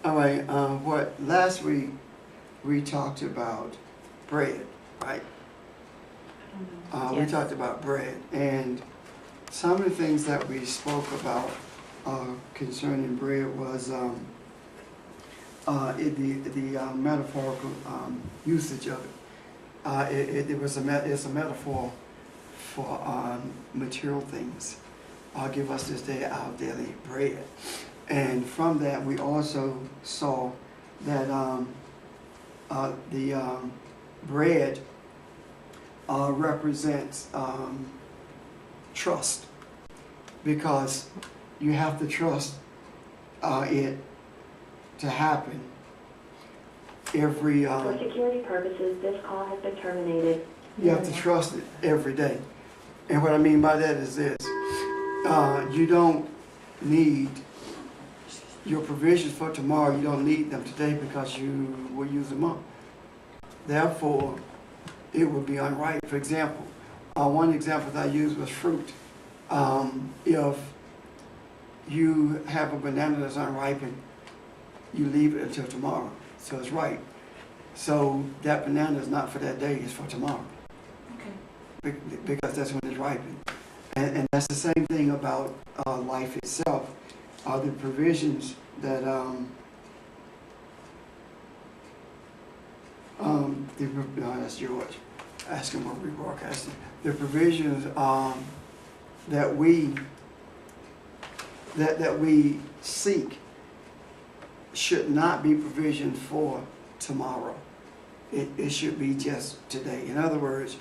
All right, what last week we talked about bread, right? We Yes. talked about bread, and some of the things that we spoke about concerning bread was the metaphorical usage of it. It's a metaphor for material things. Give us this day our daily bread. And from that, we also saw that the bread represents trust, because you have to trust it to happen every. For security purposes, this call has been terminated. You have to trust it every day. And what I mean by that is this. You don't need your provisions for tomorrow. You don't need them today because you will use them up. Therefore, it would be unright. For example, one example that I used was fruit. If you have a banana that's unripened, you leave it until tomorrow. So it's ripe. So that banana is not for that day, it's for tomorrow. Okay. Because that's when it's ripened. And that's the same thing about life itself. The provisions that that's George asking what we're broadcasting. The provisions that we seek should not be provision for tomorrow. It should be just today. In other words,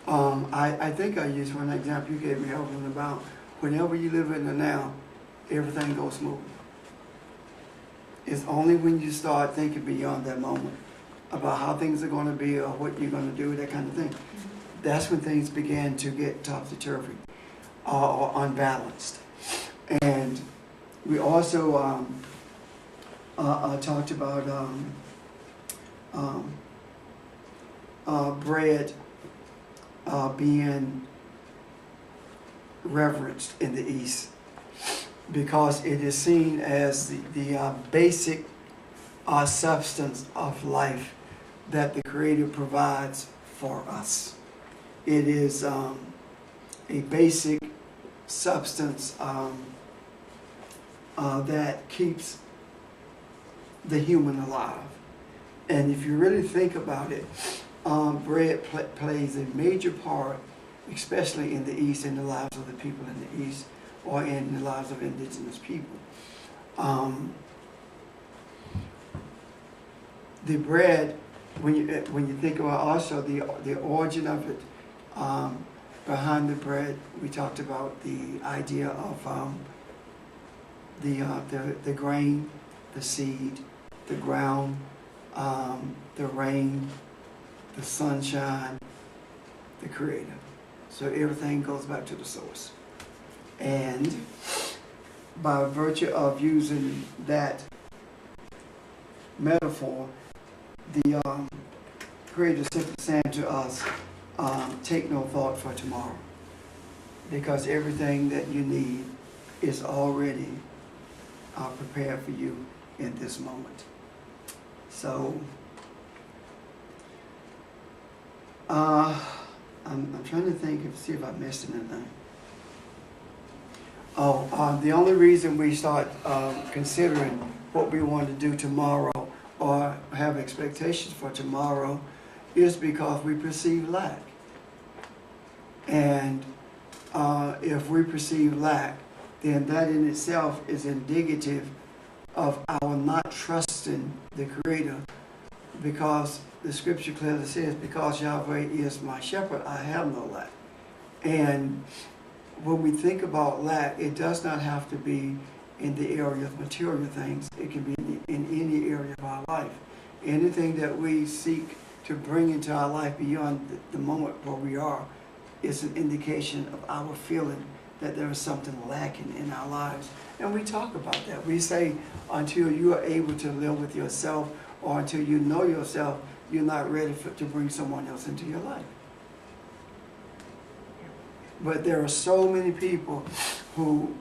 I think I used one example you gave me, Evelyn, about whenever you live in the now, everything goes smooth. It's only when you start thinking beyond that moment about how things are going to be or what you're going to do, that kind of thing. Mm-hmm. That's when things begin to get topsy-turvy or unbalanced. And we also talked about bread being reverenced in the East, because it is seen as the basic substance of life that the Creator provides for us. It is a basic substance that keeps the human alive. And if you really think about it, bread plays a major part, especially in the East, in the lives of the people in the East, or in the lives of indigenous people. The bread, when you think about also the origin of it, behind the bread, we talked about the idea of the grain, the seed, the ground, the rain, the sunshine, the Creator. So everything goes back to the source. And by virtue of using that metaphor, the Creator simply saying to us, take no thought for tomorrow, because everything that you need is already prepared for you in this moment. So I'm trying to think see if I missed anything. The only reason we start considering what we want to do tomorrow or have expectations for tomorrow is because we perceive lack. And if we perceive lack, then that in itself is indicative of our not trusting the Creator, because the scripture clearly says, because Yahweh is my shepherd, I have no lack. And when we think about lack, it does not have to be in the area of material things. It can be in any area of our life. Anything that we seek to bring into our life beyond the moment where we are is an indication of our feeling that there is something lacking in our lives. And we talk about that. We say until you are able to live with yourself, or until you know yourself, you're not ready to bring someone else into your life. But there are so many people who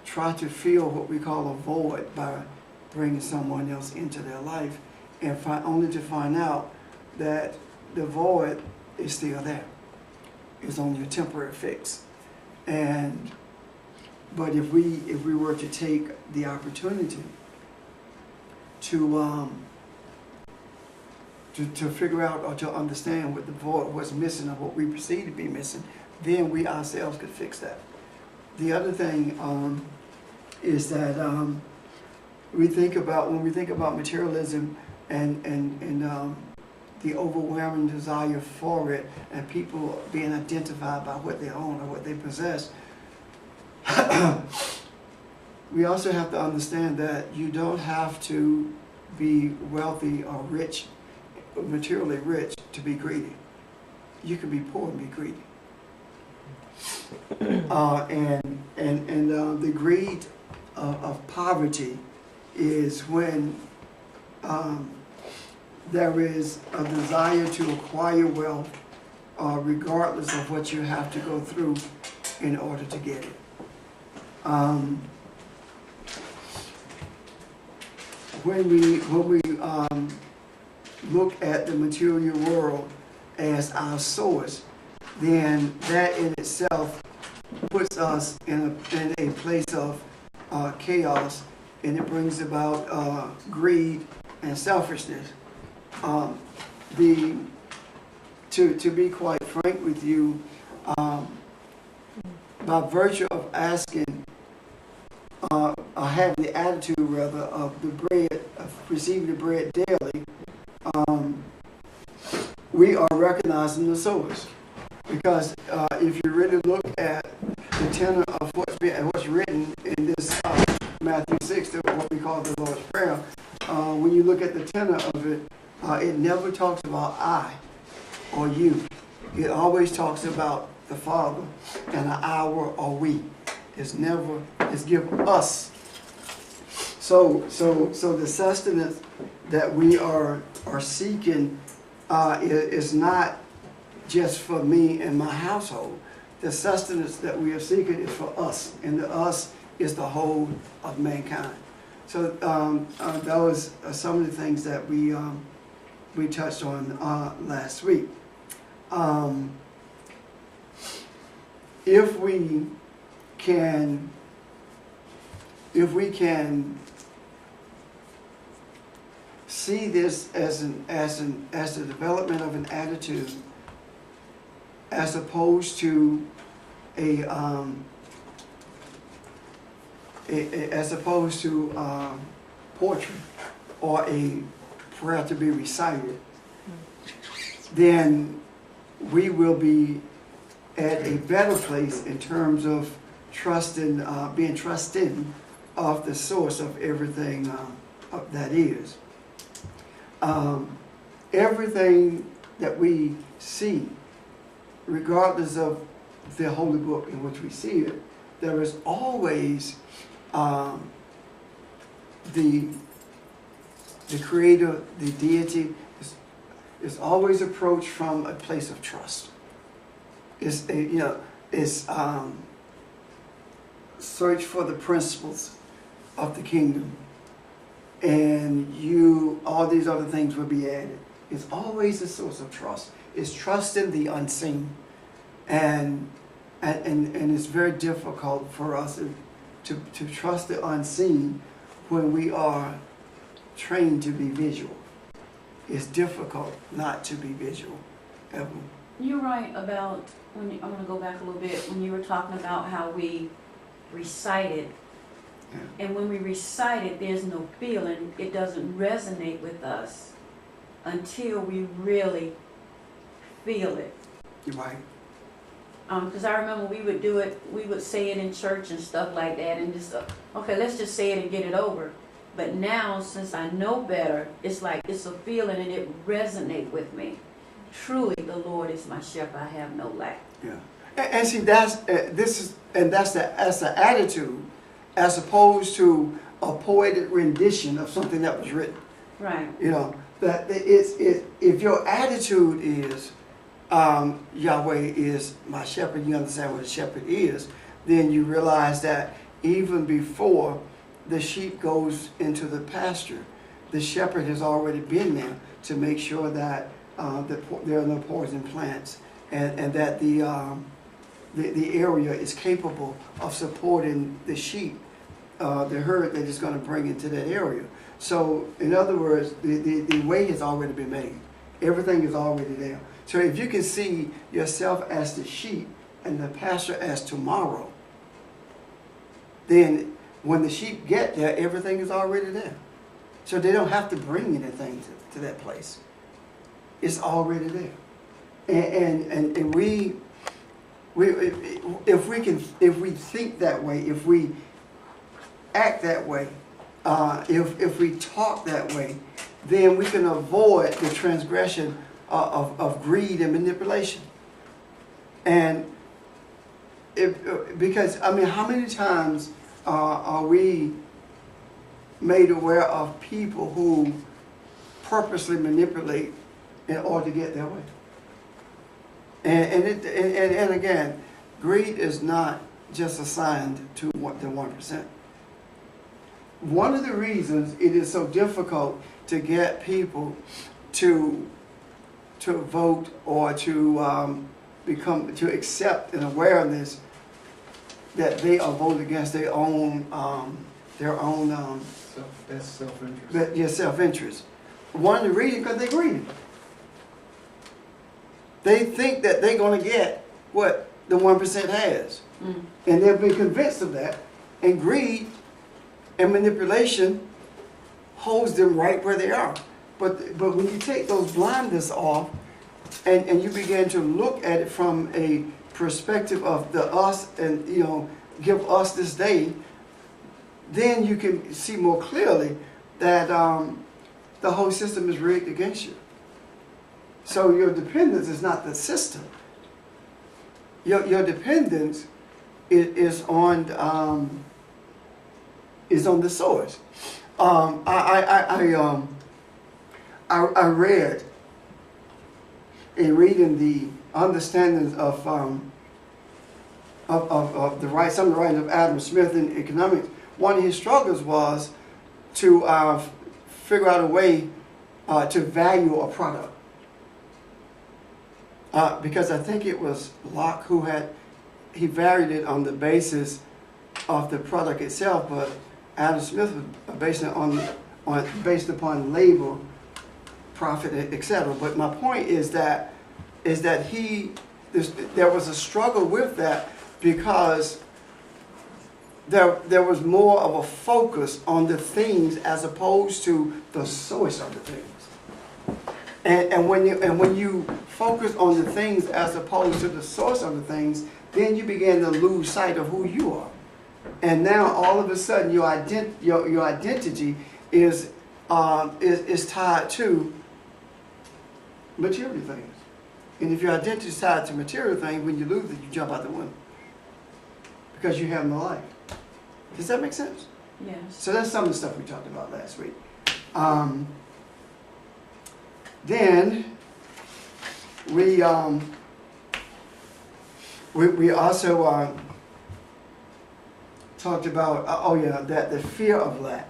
try to fill what we call a void by bringing someone else into their life, and only to find out that the void is still there. It's only a temporary fix. But if we were to take the opportunity to figure out or to understand what the void was missing or what we perceive to be missing, then we ourselves could fix that. The other thing is that when we think about materialism and the overwhelming desire for it, and people being identified by what they own or what they possess, we also have to understand that you don't have to be wealthy or rich, materially rich, to be greedy. You can be poor and be greedy. The greed of poverty is when there is a desire to acquire wealth, regardless of what you have to go through in order to get it. When we look at the material world as our source, then that in itself puts us in a place of chaos, and it brings about greed and selfishness. To be quite frank with you, by virtue of asking, having the attitude rather of the bread, of receiving the bread daily, we are recognizing the source. Because if you really look at the tenor of what's written in this Matthew 6, what we call the Lord's Prayer, when you look at the tenor of it, it never talks about I or you. It always talks about the Father and our or we. It's given us. So the sustenance that we are seeking is not just for me and my household. The sustenance that we are seeking is for us, and the us is the whole of mankind. So those are some of the things that we touched on last week. If we can see this as the development of an attitude, as opposed to a poetry or a prayer to be recited, then we will be at a better place in terms of being trusting of the source of everything that is. Everything that we see, regardless of the holy book in which we see it, there is always the creator, the deity, is always approached from a place of trust. It's search for the principles of the kingdom, and all these other things will be added. It's always a source of trust. It's trusting the unseen, and it's very difficult for us to trust the unseen when we are trained to be visual. It's difficult not to be visual, Evelyn. You're right about I want to go back a little bit when you were talking about how we recite it. Yeah. And when we recite it, there's no feeling. It doesn't resonate with us until we really feel it. You're right. Because I remember we would do it, we would say it in church and stuff like that, and just, okay, let's just say it and get it over. But now, since I know better, it's like it's a feeling and it resonates with me. Truly, the Lord is my shepherd; I have no lack. Yeah, and see, that's the attitude, as opposed to a poetic rendition of something that was written. Right. You know, that if your attitude is Yahweh is my shepherd, you understand what a shepherd is, then you realize that even before the sheep goes into the pasture. The shepherd has already been there to make sure that there are no poison plants, and that the area is capable of supporting the sheep, the herd that is going to bring into that area. So, in other words, the way has already been made. Everything is already there. So if you can see yourself as the sheep and the pasture as tomorrow, then when the sheep get there, everything is already there. So they don't have to bring anything to that place. It's already there. And we if we think that way, if we act that way, if we talk that way, then we can avoid the transgression of greed and manipulation. And because, I mean, how many times are we made aware of people who purposely manipulate in order to get their way? And again, greed is not just assigned to the 1%. One of the reasons it is so difficult to get people to vote or to accept an awareness that they are voting against their own self-interest. One of the reasons, because they're greedy. They think that they're going to get what the 1% has, and they've been convinced of that. And greed and manipulation holds them right where they are. But when you take those blinders off and you begin to look at it from a perspective of the us, and give us this day, then you can see more clearly that the whole system is rigged against you. So your dependence is not the system. Your dependence is on the source. I read in reading the understandings of some of the writings of Adam Smith in economics. One of his struggles was to figure out a way to value a product. Because I think it was Locke who he valued it on the basis of the product itself, but Adam Smith was based upon labor, profit, etc. But my point is that there was a struggle with that because there was more of a focus on the things as opposed to the source of the things. And when you focus on the things as opposed to the source of the things, then you begin to lose sight of who you are. And now all of a sudden your identity is tied to material things. And if your identity is tied to material things, when you lose it, you jump out the window because you have no life. Does that make sense? Yes. So that's some of the stuff we talked about last week. Then we also talked about that the fear of lack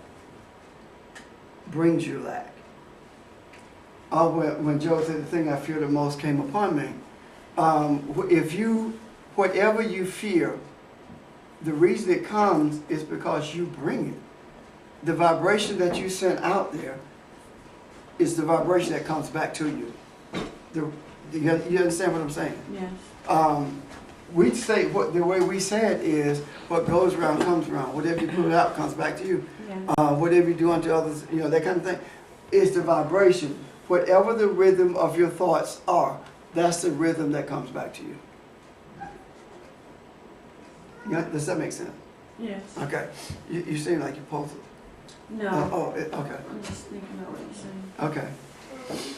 brings you lack. When Joe said the thing I fear the most came upon me. Whatever you fear, the reason it comes is because you bring it. The vibration that you send out there is the vibration that comes back to you. You understand what I'm saying? Yes. We say the way we say it is what goes around comes around. Whatever you put out comes back to you. Yeah. Whatever you do unto others, that kind of thing. It's the vibration. Whatever the rhythm of your thoughts are, that's the rhythm that comes back to you. Does that make sense? Yes. Okay. You seem like you're puzzled. No. Okay. I'm just thinking about what you're saying. Okay.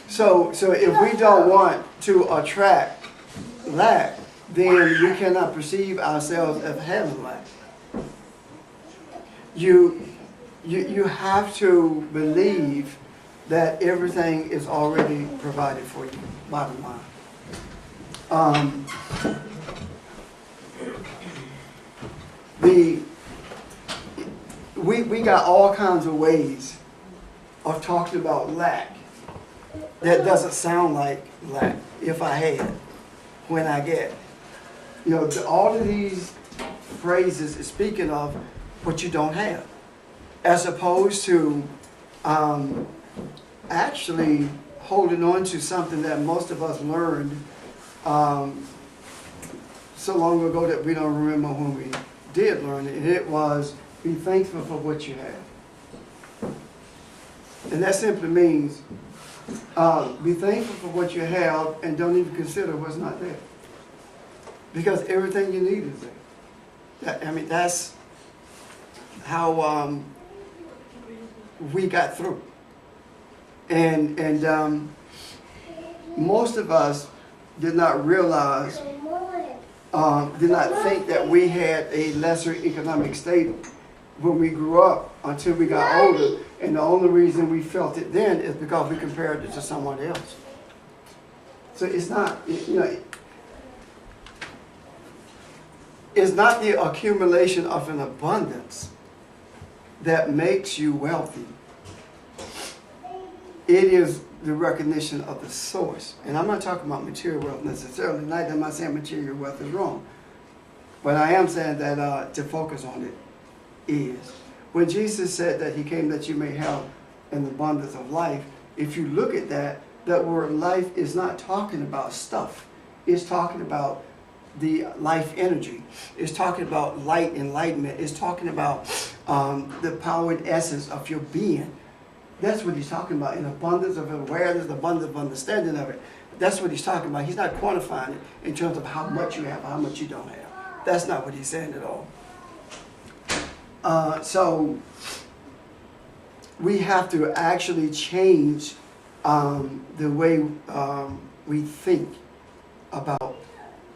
So if we don't want to attract lack, then we cannot perceive ourselves as having lack. You have to believe that everything is already provided for you, bottom line. we got all kinds of ways of talking about lack that doesn't sound like lack. If I had, when I get, all of these phrases is speaking of what you don't have, as opposed to actually holding on to something that most of us learned so long ago that we don't remember when we did learn it. And it was, be thankful for what you have. And that simply means be thankful for what you have and don't even consider what's not there. Because everything you need is there. That's how we got through. And most of us did not realize, did not think that we had a lesser economic state when we grew up until we got older. And the only reason we felt it then is because we compared it to someone else. So it's not, it's not the accumulation of an abundance that makes you wealthy. It is the recognition of the source. And I'm not talking about material wealth necessarily. I'm not saying material wealth is wrong. But I am saying that to focus on it is. When Jesus said that he came that you may have an abundance of life, if you look at that word life is not talking about stuff. It's talking about the life energy. It's talking about light, enlightenment. It's talking about the power and essence of your being. That's what he's talking about, an abundance of awareness, an abundance of understanding of it. That's what he's talking about. He's not quantifying it in terms of how much you have, how much you don't have. That's not what he's saying at all. So we have to actually change the way we think about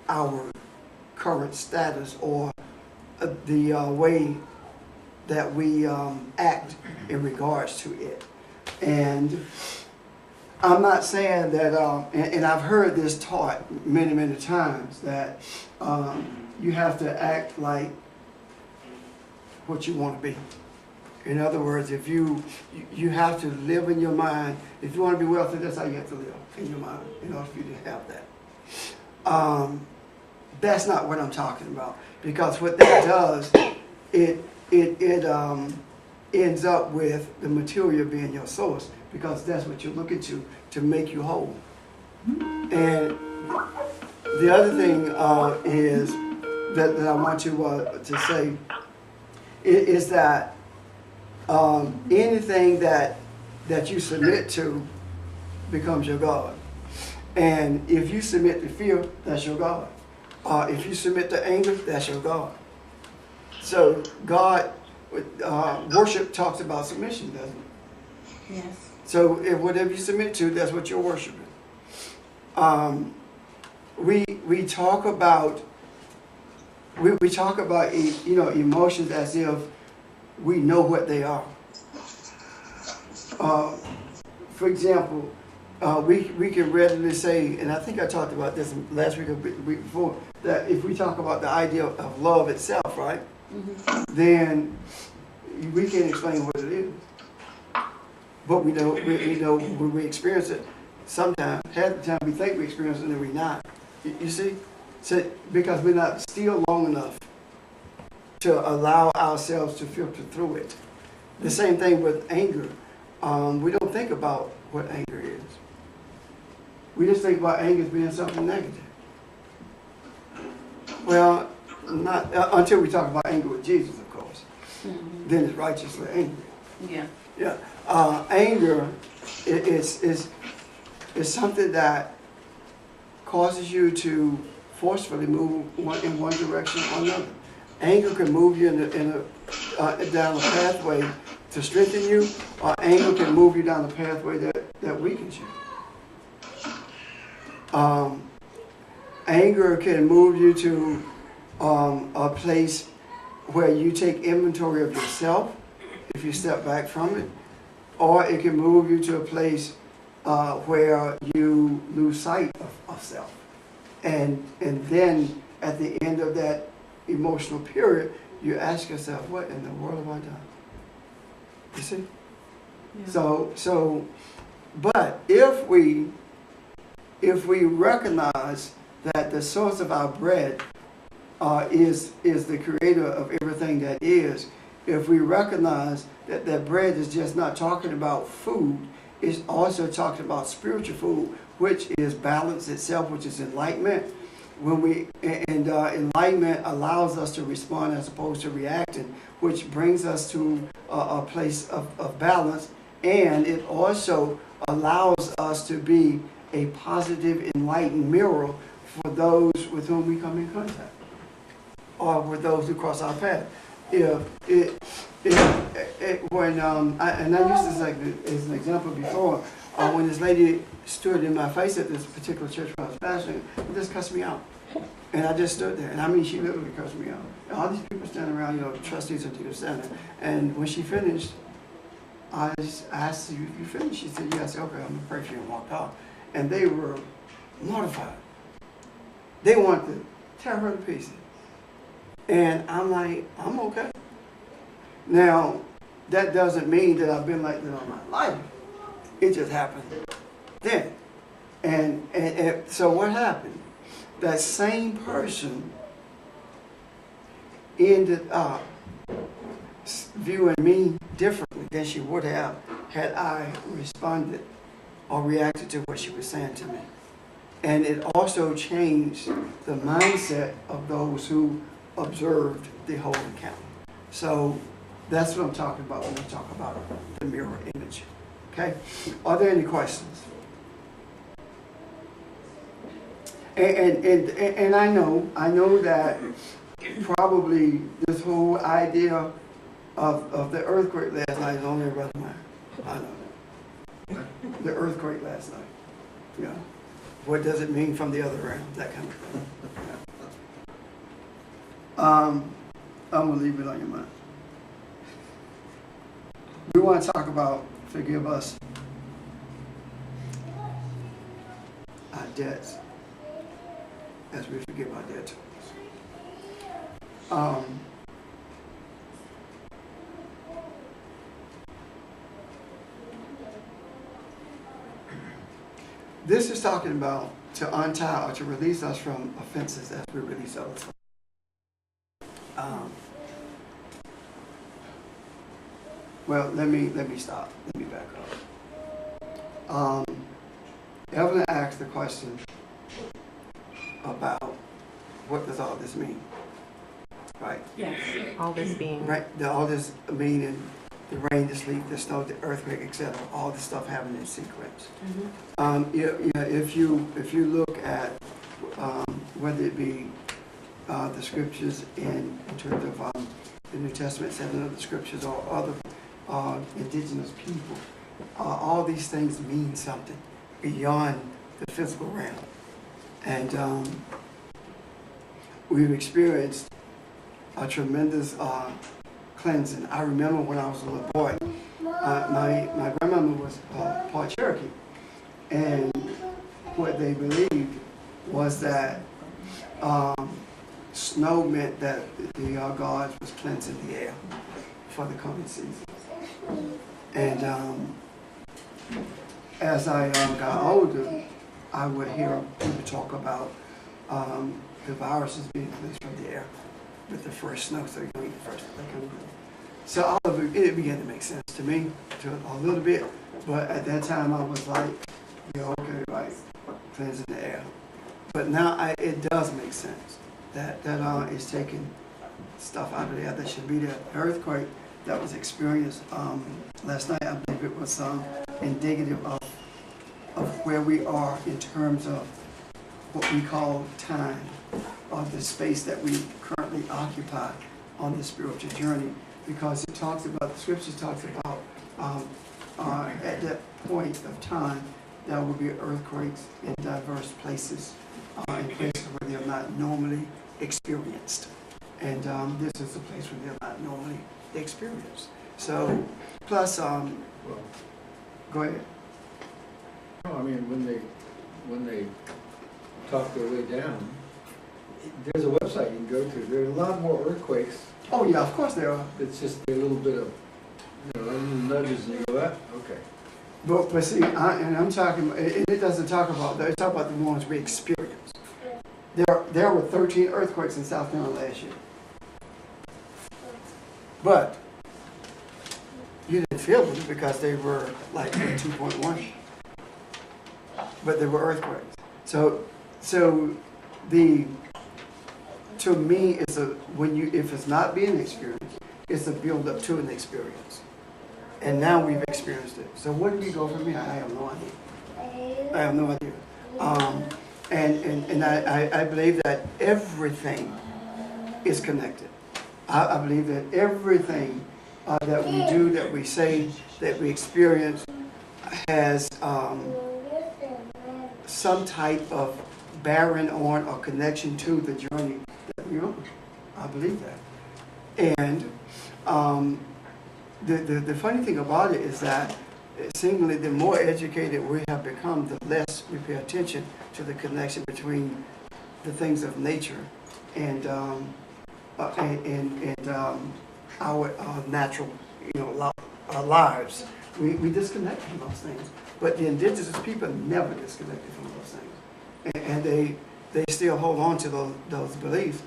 our current status, or the way that we act in regards to it. And I'm not saying that, and I've heard this taught many, many times, that you have to act like what you want to be. In other words, if you have to live in your mind, if you want to be wealthy, that's how you have to live, in your mind, in order for you to have that. That's not what I'm talking about, because what that does, it ends up with the material being your source, because that's what you're looking to make you whole. And the other thing is that I want you to say is that anything that you submit to becomes your God. And if you submit to fear, that's your God. If you submit to anger, that's your God. So God, worship talks about submission, doesn't it? Yes. So if whatever you submit to, that's what you're worshiping. We talk about emotions as if we know what they are. For example, we can readily say, and I think I talked about this last week or the week before, that if we talk about the idea of love itself, right, then we can't explain what it is. But we know when we experience it, sometimes, half the time we think we experience it and we're not. You see? So, because we're not still long enough to allow ourselves to filter through it. The same thing with anger. We don't think about what anger is. We just think about anger as being something negative. Well, not until we talk about anger with Jesus, of course. Then it's righteously angry. Yeah. Yeah. Anger is something that causes you to forcefully move in one direction or another. Anger can move you down a pathway to strengthen you, or anger can move you down a pathway that weakens you. Anger can move you to a place where you take inventory of yourself if you step back from it, or it can move you to a place where you lose sight of self. And then at the end of that emotional period, you ask yourself, what in the world have I done? You see? Yeah. But if we recognize that the source of our bread is the creator of everything that is, if we recognize that that bread is just not talking about food, it's also talking about spiritual food, which is balance itself, which is enlightenment. Enlightenment allows us to respond as opposed to reacting, which brings us to a place of balance, and it also allows us to be a positive, enlightened mirror for those with whom we come in contact, or with those who cross our path. I used this as an example before, when this lady stood in my face at this particular church where I was pastoring, and just cussed me out. And I just stood there, and I mean, she literally cussed me out. And all these people standing around, trustees and people standing there. And when she finished, I just asked her, "You finished?" She said, "Yes." I said, "Okay, I'm gonna pray for you," and walked off. And they were mortified. They wanted to tear her to pieces. And I'm like, I'm okay. Now, that doesn't mean that I've been like that all my life. It just happened then. And so what happened? That same person ended up viewing me differently than she would have had I responded or reacted to what she was saying to me. And it also changed the mindset of those who observed the whole encounter. So that's what I'm talking about when we talk about the mirror image. Okay? Are there any questions? And I know that probably this whole idea of the earthquake last night is on everybody's mind. I know that. The earthquake last night. Yeah. What does it mean from the other realm? That kind of thing. Yeah. I'm gonna leave it on your mind. We want to talk about forgive us our debts as we forgive our debtors. This is talking about to untie or to release us from offenses as we release others. Well, let me stop. Let me back up. Evelyn asked the question about what does all this mean, right? Yes. All this being Right. All this meaning, the rain, the sleet, the snow, the earthquake, etc. All this stuff happening in sequence. Mm-hmm. If you look at whether it be the scriptures in terms of the New Testament, 7 other scriptures, or other indigenous people, all these things mean something beyond the physical realm. And we've experienced a tremendous cleansing. I remember when I was a little boy, my grandmama was part Cherokee, and what they believed was that snow meant that the gods was cleansing the air for the coming season. And as I got older, I would hear people talk about the viruses being released from the air with the first snow, so you don't eat the first. So all of it began to make sense to me, to a little bit, but at that time I was like, okay, right, cleansing the air. But now it does make sense that is taking stuff out of the air that should be there. The earthquake that was experienced last night, I believe it was indicative of where we are in terms of what we call time, or the space that we currently occupy on this spiritual journey, because it talks about, the scripture talks about at that point of time there will be earthquakes in diverse places, in places where they are not normally experienced. And this is a place where they're not normally experienced. So, plus, go ahead. No, I mean, when they talk their way down, there's a website you can go to. There are a lot more earthquakes. Oh yeah, of course there are. It's just a little bit of You know, little nudges and you go, ah, okay. But see, I'm talking, it doesn't talk about that. It talks about the ones we experience. There were 13 earthquakes in South Carolina last year. But you didn't feel them because they were like 2.1. But they were earthquakes. So to me, it's if it's not being experienced, it's a build up to an experience. And now we've experienced it. So where do we go from here? I have no idea. I have no idea. And I believe that everything is connected. I believe that everything that we do, that we say, that we experience has some type of bearing on or connection to the journey that we're on. I believe that. And the funny thing about it is that seemingly the more educated we have become, the less we pay attention to the connection between the things of nature and our natural, our lives. We disconnect from those things. But the indigenous people never disconnected from those things. And they still hold on to those beliefs.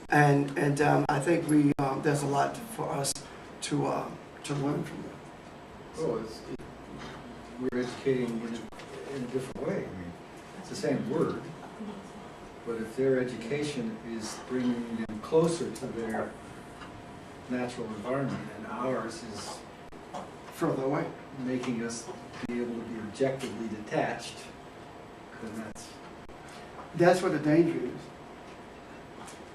And I think there's a lot for us to learn from them. Oh, we're educating in a different way. I mean, it's the same word, but if their education is bringing them closer to their natural environment and ours is Further away. making us be able to be objectively detached, then That's what the danger is.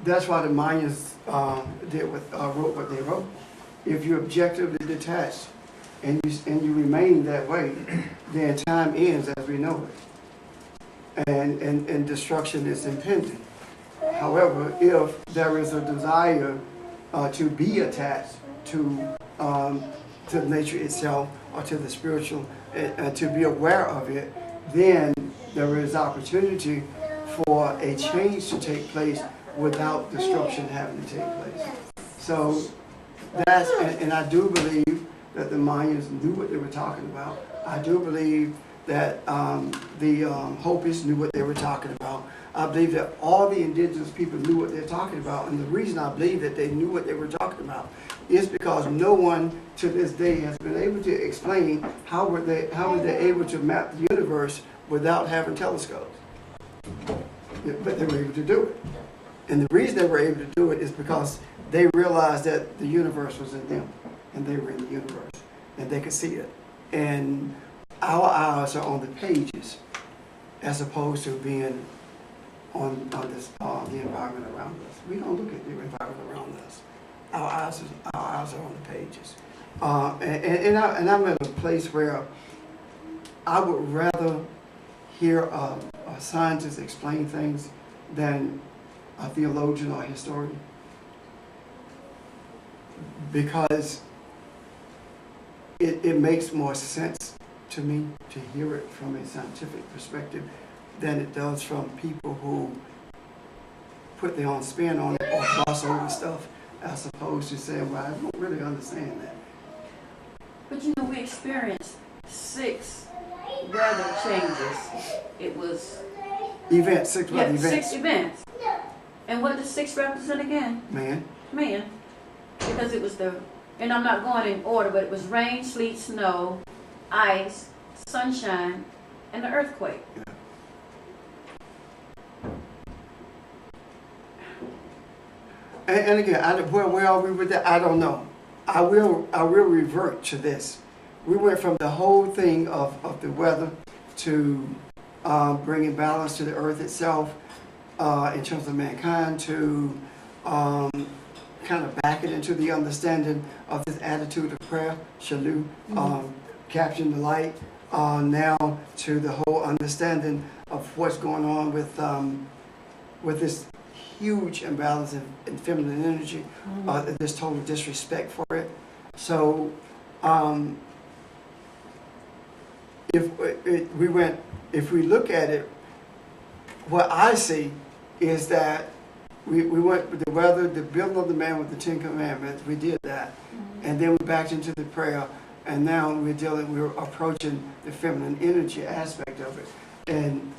That's why the Mayans wrote what they wrote. If you're objectively detached and you remain that way, then time ends as we know it, and destruction is impending. However, if there is a desire to be attached to nature itself or to the spiritual, to be aware of it, then there is opportunity for a change to take place without destruction having to take place. So and I do believe that the Mayans knew what they were talking about. I do believe that the Hopis knew what they were talking about. I believe that all the indigenous people knew what they're talking about. And the reason I believe that they knew what they were talking about is because no one to this day has been able to explain how were they able to map the universe without having telescopes. But they were able to do it. And the reason they were able to do it is because they realized that the universe was in them, and they were in the universe, and they could see it. And our eyes are on the pages, as opposed to being on this the environment around us. We don't look at the environment around us. Our eyes are on the pages. And I'm at a place where I would rather hear a scientist explain things than a theologian or a historian, because it makes more sense to me to hear it from a scientific perspective than it does from people who put their own spin on it or gloss over stuff, as opposed to saying, well, I don't really understand that. But we experienced 6 weather changes. It was... Events, 6 weather events. 6 events. And what does 6 represent again? Man. Because it was and I'm not going in order, but it was rain, sleet, snow, ice, sunshine, and the earthquake. Yeah. And again, where are we with that? I don't know. I will revert to this. We went from the whole thing of the weather to bringing balance to the earth itself in terms of mankind, to kind of back it into the understanding of this attitude of prayer, Shalou, capturing the light, now to the whole understanding of what's going on with this huge imbalance in feminine energy, this total disrespect for it. So if we look at it, what I see is that we went with the weather, the building of the man with the 10 Commandments. We did that. and then we backed into the prayer, and now we're approaching the feminine energy aspect of it, and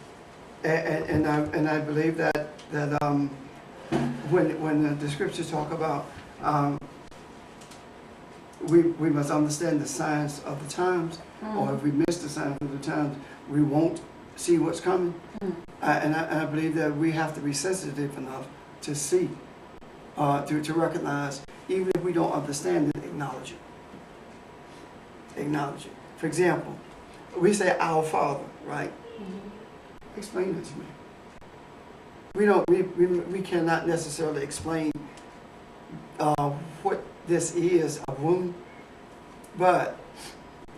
I believe that when the scriptures talk about we must understand the signs of the times, or if we miss the signs of the times, we won't see what's coming. And I believe that we have to be sensitive enough to see, to recognize, even if we don't understand it, acknowledge it. Acknowledge it. For example, we say our Father, right? Explain it to me. We cannot necessarily explain what this is, a womb, but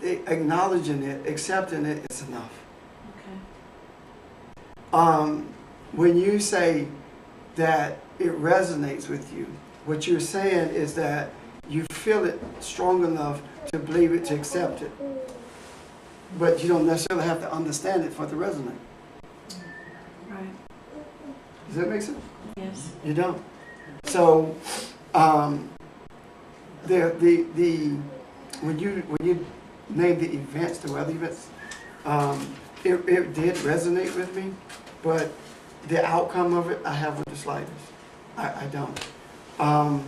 acknowledging it, accepting it is enough. When you say that it resonates with you, what you're saying is that you feel it strong enough to believe it, to accept it, but you don't necessarily have to understand it for it to resonate. Right. Does that make sense? Yes. You don't. So, when you name the events, the weather events, it did resonate with me, but the outcome of it, I haven't the slightest. I don't. I've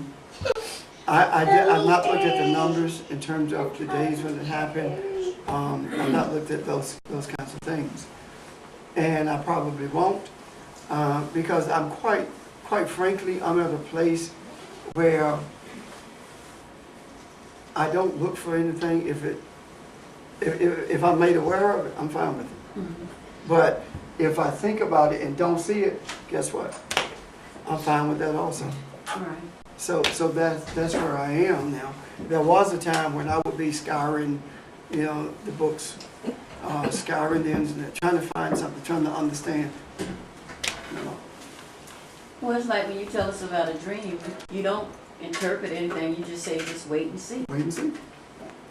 not looked at the numbers in terms of the days when it happened. I've not looked at those kinds of things, and I probably won't, because I'm quite frankly, I'm at a place where I don't look for anything. If I'm made aware of it, I'm fine with it. But if I think about it and don't see it, guess what? I'm fine with that also. Right. So that's where I am now. There was a time when I would be scouring, the books, scouring the internet, trying to find something, trying to understand. Well, it's like when you tell us about a dream, you don't interpret anything, you just say, just wait and see. Wait and see,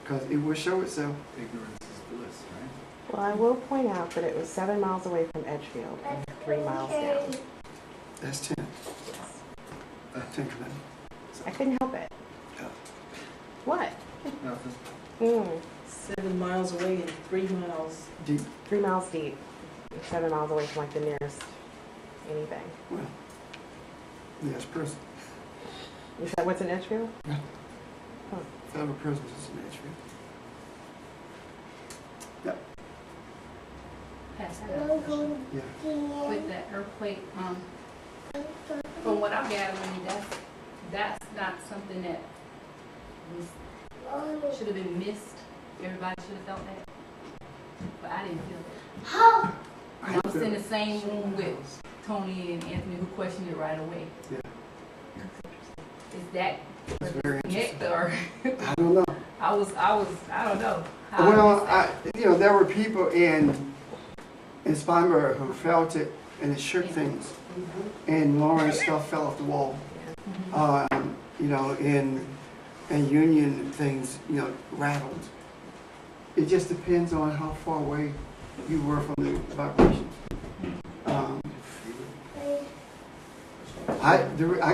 because it will show itself. Ignorance is bliss, right? Well, I will point out that it was 7 miles away from Edgefield and 3 miles down. That's 10. 10 kilometers. I couldn't help it. Yeah. What? Nothing. 7 miles away and 3 miles. Deep. 3 miles deep. 7 miles away from the nearest anything. Well, yes, prison. Is that what's in Edgefield? Yeah. Federal prisons is in Edgefield. Yep. Pastor, I have a question. Yeah. With that earthquake, from what I'm gathering, that's not something that should have been missed. Everybody should have felt that, but I didn't feel it. And I was in the same room with Tony and Anthony, who questioned it right away. Yeah. Is that It's very interesting. or I don't know. I don't know. Well, there were people in Spanberg who felt it, and it shook things. And Lauren's stuff fell off the wall. And Union things, rattled. It just depends on how far away you were from the vibration. I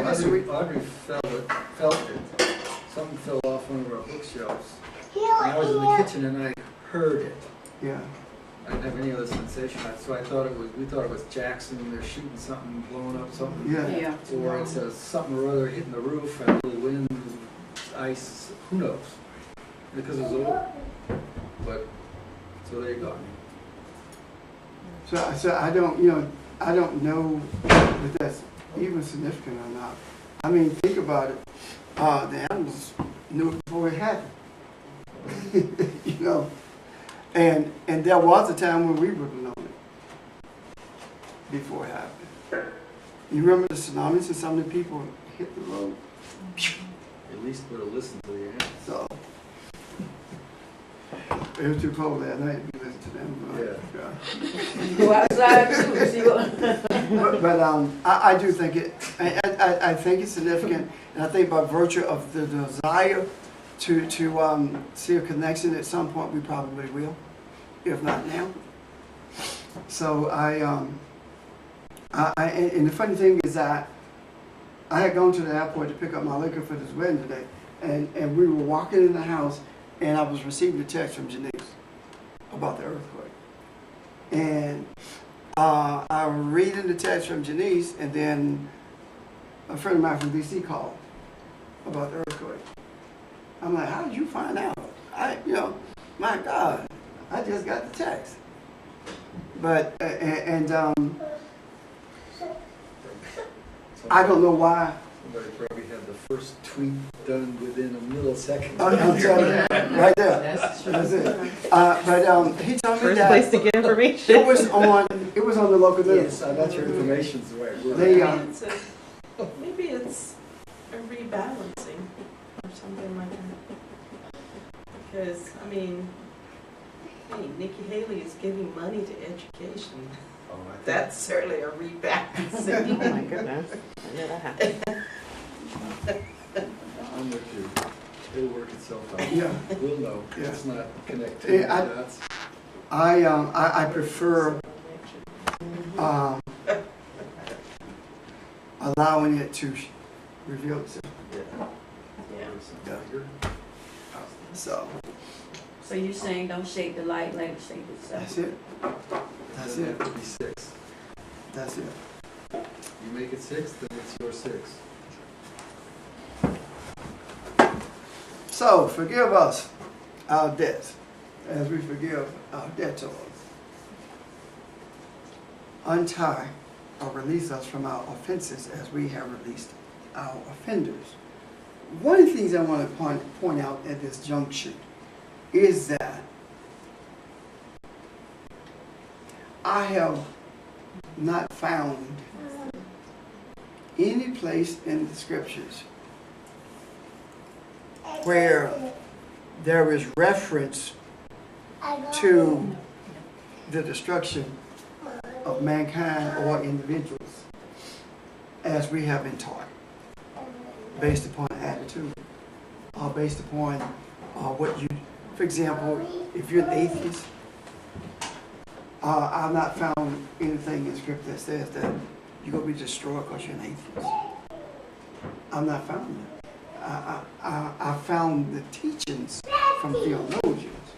guess Audrey felt it. Something fell off one of our bookshelves. And I was in the kitchen and I heard it. yeah. I didn't have any other sensation, so we thought it was Jackson, they're shooting something, blowing up something. Yeah. Yeah. Or it's something or other hitting the roof, and the wind, ice, who knows? Because it was old. But, so there you go. So I don't know if that's even significant or not. I mean, think about it. The animals knew it before it happened. And there was a time when we would have known it before it happened. You remember the tsunamis and some of the people hit the road? At least would have listened to the animals. So it was too cold that night to listen to them. Yeah. Go outside too, see what. But I do think it. I think it's significant, and I think by virtue of the desire to see a connection at some point, we probably will, if not now. So and the funny thing is that I had gone to the airport to pick up my liquor for this wedding today, and we were walking in the house, and I was receiving a text from Janice about the earthquake. And I was reading the text from Janice, and then a friend of mine from DC called about the earthquake. I'm like, how did you find out? My God, I just got the text. But, I don't know why. Somebody probably had the first tweet done within a millisecond. I'm telling you, right there. That's it. But he told me First that place to get information. it was on the local news. Yes, I bet your information's the right word. They, Maybe it's a rebalancing or something like that. Because, I mean, hey, Nikki Haley is giving money to education. Oh, I think- That's certainly a rebalancing. Oh my goodness. I knew that happened. I'm with you. It'll work itself out. Yeah. We'll know. Yeah. It's not connected. Yeah, That's I prefer allowing it to reveal itself. Yeah. Yeah. So So you're saying don't shake the light, let it shake itself? that's it. That's doesn't it. have to be 6. That's it. You make it 6, then it's your 6. So forgive us our debts as we forgive our debtors. Untie or release us from our offenses as we have released our offenders. One of the things I want to point out at this junction is that I have not found any place in the scriptures where there is reference to the destruction of mankind or individuals as we have been taught, based upon attitude, or based upon for example, if you're an atheist, I've not found anything in scripture that says that you're going to be destroyed because you're an atheist. I've not found that. I found the teachings from theologians,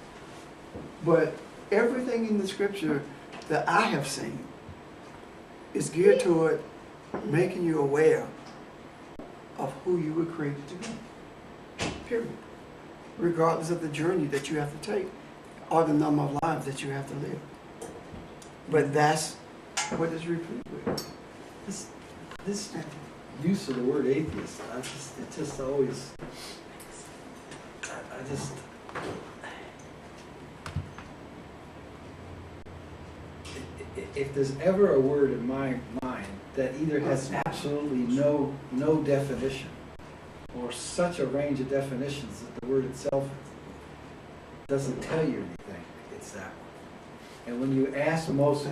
but everything in the scripture that I have seen is geared toward making you aware of who you were created to be, period. Regardless of the journey that you have to take or the number of lives that you have to live. But that's what it's replete with. This use of the word atheist, it just always, if there's ever a word in my mind that either has absolutely no definition or such a range of definitions that the word itself doesn't tell you anything, it's that one. And when you ask most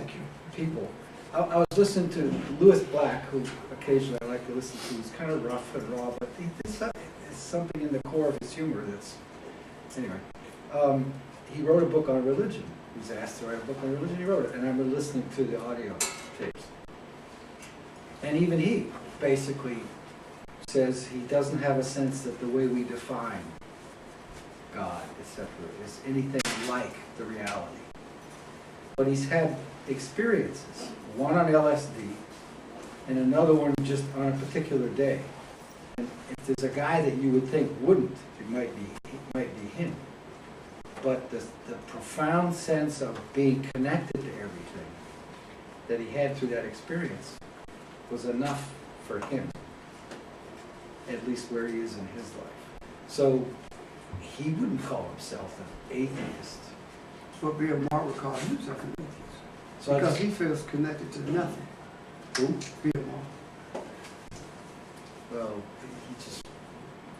people, I was listening to Lewis Black, who occasionally I like to listen to. He's kind of rough and raw, but there's something in the core of his humor that's, anyway. He wrote a book on religion. He was asked to write a book on religion, he wrote it, and I've been listening to the audio tapes. And even he basically says he doesn't have a sense that the way we define God, etc., is anything like the reality. But he's had experiences, one on LSD and another one just on a particular day. And if there's a guy that you would think wouldn't, it might be him. But the profound sense of being connected to everything that he had through that experience was enough for him, at least where he is in his life. So he wouldn't call himself an atheist. But Bill Maher would call himself an atheist. So Because he feels connected to nothing. Who? Bill Maher. Well, he just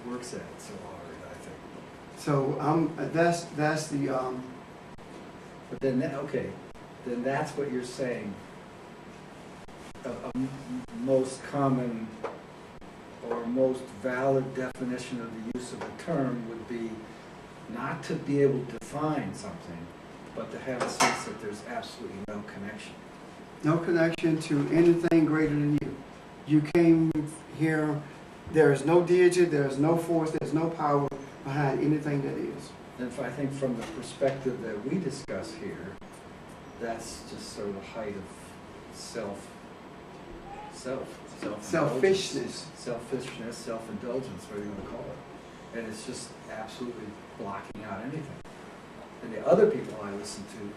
works at it so hard, I think. So that's the But then then that's what you're saying. A most common or most valid definition of the use of a term would be not to be able to define something, but to have a sense that there's absolutely no connection. no connection to anything greater than you. You came here There is no deity, there is no force, there's no power behind anything that is. And if I think from the perspective that we discuss here, that's just sort of the height of Selfishness. Selfishness, self-indulgence, whatever you want to call it. And it's just absolutely blocking out anything. And the other people I listen to,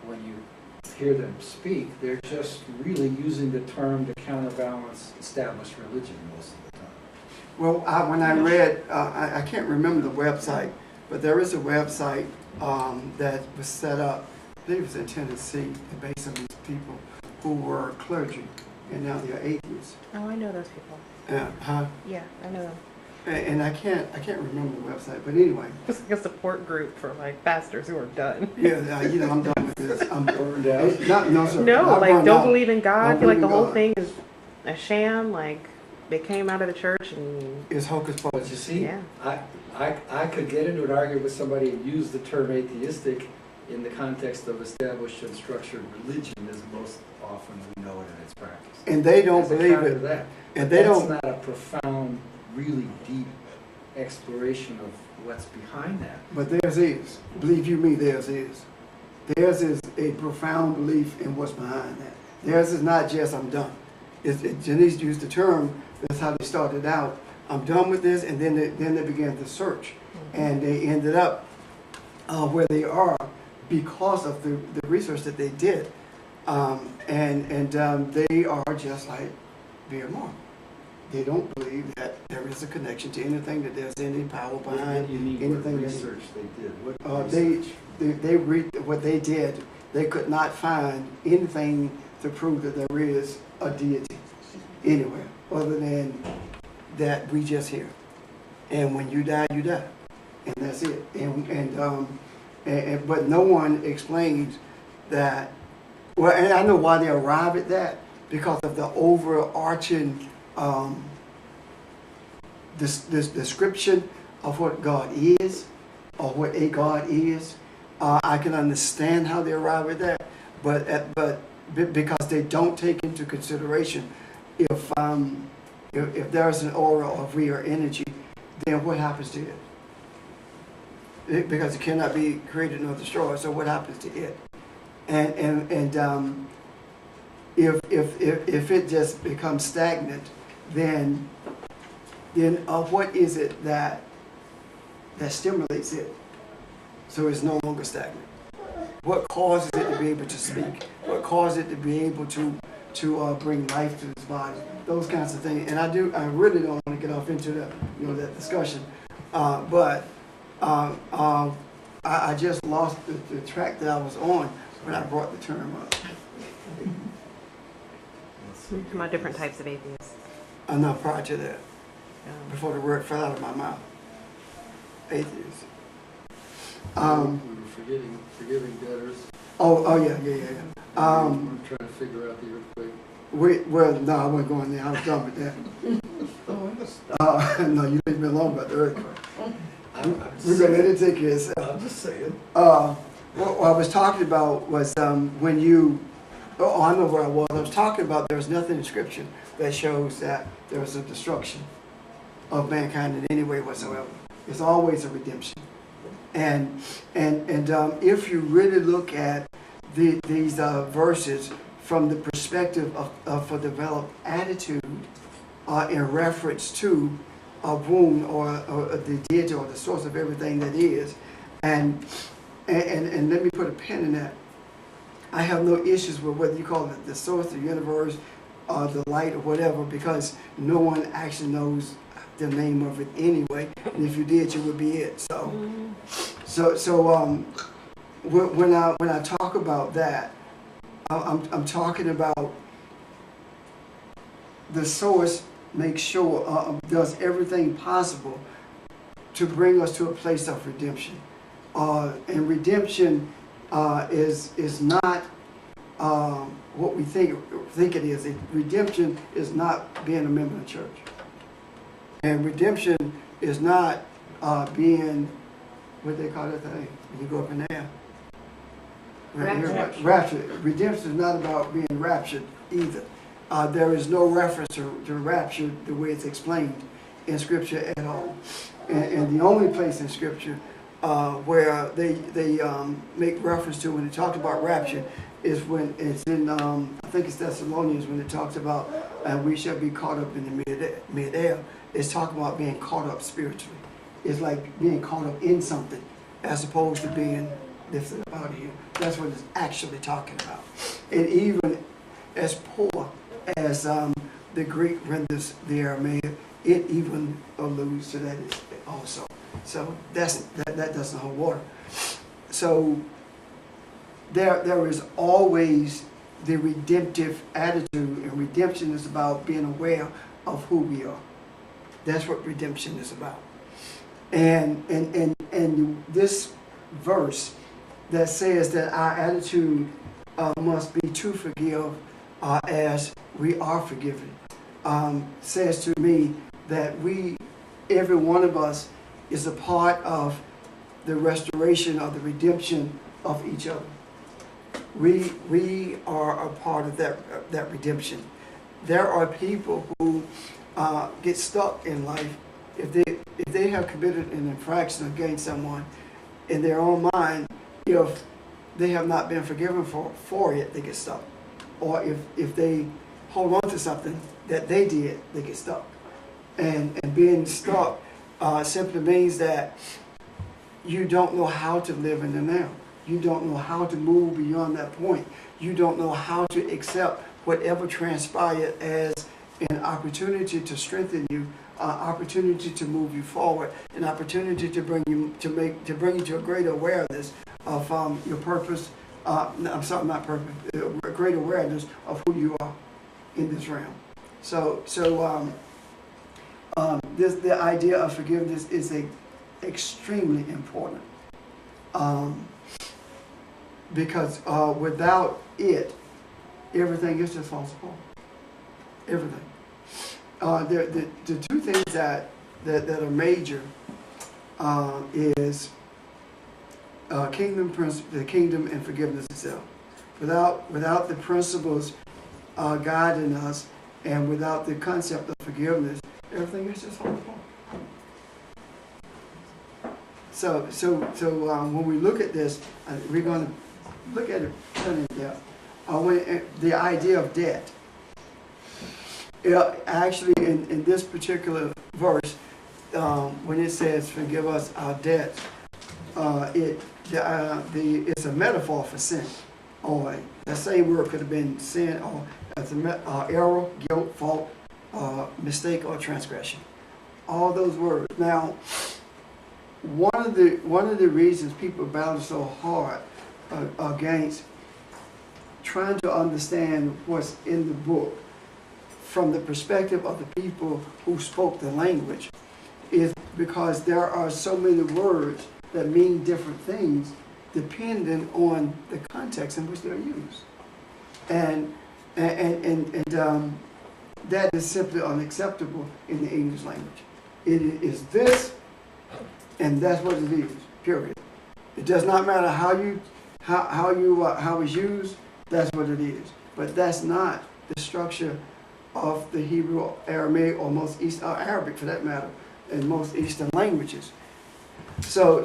when you hear them speak, they're just really using the term to counterbalance established religion most of the time. Well, when I read, I can't remember the website, but there is a website that was set up, I believe it was in Tennessee, based on these people who were clergy, and now they're atheists. Oh, I know those people. Huh? Yeah, I know them. And I can't remember the website, but anyway. It's like a support group for like pastors who are done. Yeah, I'm done with this. I'm Burned out. No, sir. No, Not like burned don't out. believe in God. I Don't feel like the believe in whole God. thing is a sham. Like they came out of the church and It's hocus But pocus. you see, Yeah. I could get into an argument with somebody and use the term atheistic in the context of established and structured religion as most often we know it in its practice. And they don't As a believe counter to it. that. And they That's don't. not a profound, really deep exploration of what's behind that. But theirs is. Believe you me, theirs is. Theirs is a profound belief in what's behind that. Theirs is not just, I'm done. Janice used the term, that's how they started out. I'm done with this, and then they began to search. And they ended up where they are because of the research that they did. They are just like Beer Moore. They don't believe that there is a connection to anything, that there's any power behind What do you mean, what anything that research they did? What research? What they did, they could not find anything to prove that there is a deity anywhere other than that we just here. And when you die, you die, and that's it. But no one explains that. Well, and I know why they arrive at that, because of the overarching this description of what God is, or what a God is. I can understand how they arrive at that, but because they don't take into consideration if there's an aura of real energy, then what happens to it? Because it cannot be created nor destroyed. So what happens to it? And if it just becomes stagnant, then what is it that stimulates it so it's no longer stagnant? What causes it to be able to speak? What causes it to be able to bring life to its body? Those kinds of things. And I really don't want to get off into that discussion, but I just lost the track that I was on when I brought the term up. about different types of atheists. No, prior to that, before the word fell out of my mouth. Atheist. We were forgiving debtors. Oh yeah. I'm trying to figure out the earthquake. No, I wasn't going there. I was done with that. No, you leave me alone about the earthquake. We're gonna let it take care of itself. I'm just saying. What I was talking about was when you. Oh, I know where I was. I was talking about there's nothing in Scripture that shows that there was a destruction of mankind in any way whatsoever. It's always a redemption. And if you really look at these verses from the perspective of a developed attitude in reference to a womb or the deity or the source of everything that is, and let me put a pin in that. I have no issues with whether you call it the source, the universe, the light, or whatever, because no one actually knows the name of it anyway. And if you did, you would be it. So when I talk about that, I'm talking about the source makes sure does everything possible to bring us to a place of redemption. And redemption is not what we think it is. Redemption is not being a member of the church. And redemption is not being, what they call that thing, when you go up in there. Rapture. Rapture. Redemption is not about being raptured either. there is no reference to rapture the way it's explained in Scripture at all. And the only place in Scripture where they make reference to when they talk about rapture is when it's in, I think it's Thessalonians, when it talks about, and we shall be caught up in the mid-air. It's talking about being caught up spiritually. It's like being caught up in something as opposed to being lifted up out of here. That's what it's actually talking about. And even as poor as the Greek renders the Aramaic, it even alludes to that also. So that doesn't hold water. So there is always the redemptive attitude, and redemption is about being aware of who we are. That's what redemption is about. And this verse that says that our attitude must be to forgive as we are forgiven says to me that every one of us is a part of the restoration of the redemption of each other. We are a part of that redemption. There are people who get stuck in life if they have committed an infraction against someone in their own mind. If they have not been forgiven for it, they get stuck. Or if they hold on to something that they did, they get stuck. And being stuck simply means that you don't know how to live in the now. You don't know how to move beyond that point. You don't know how to accept whatever transpired as an opportunity to strengthen you, opportunity to move you forward, an opportunity to bring you to a greater awareness of your purpose. Not purpose. A greater awareness of who you are in this realm. So the idea of forgiveness is extremely important. Because without it, everything else just falls apart. Everything. The two things that are major is the kingdom and forgiveness itself. Without the principles guiding us, and without the concept of forgiveness, everything else just falls apart. So when we look at this, we're going to look at it in depth. The idea of debt. Actually, in this particular verse, when it says "forgive us our debts," it's a metaphor for sin. Or the same word could have been sin, or as error, guilt, fault, mistake, or transgression. All those words. Now, one of the reasons people battle so hard against trying to understand what's in the book from the perspective of the people who spoke the language is because there are so many words that mean different things depending on the context in which they're used. And that is simply unacceptable in the English language. It is this, and that's what it is, period. It does not matter how it's used, that's what it is. But that's not the structure of the Hebrew, Aramaic, or most Arabic for that matter, and most Eastern languages. So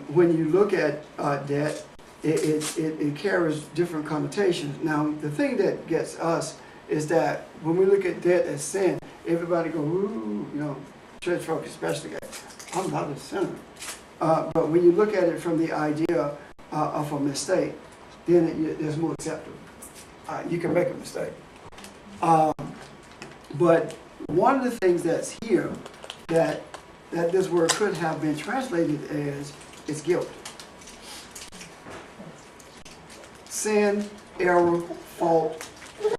when you look at debt, it carries different connotations. Now, the thing that gets us is that when we look at debt as sin, everybody go, ooh, church folk especially go, I'm not a sinner. But when you look at it from the idea of a mistake, then there's more acceptable. You can make a mistake. But one of the things that's here that this word could have been translated as is guilt. Sin, error, fault,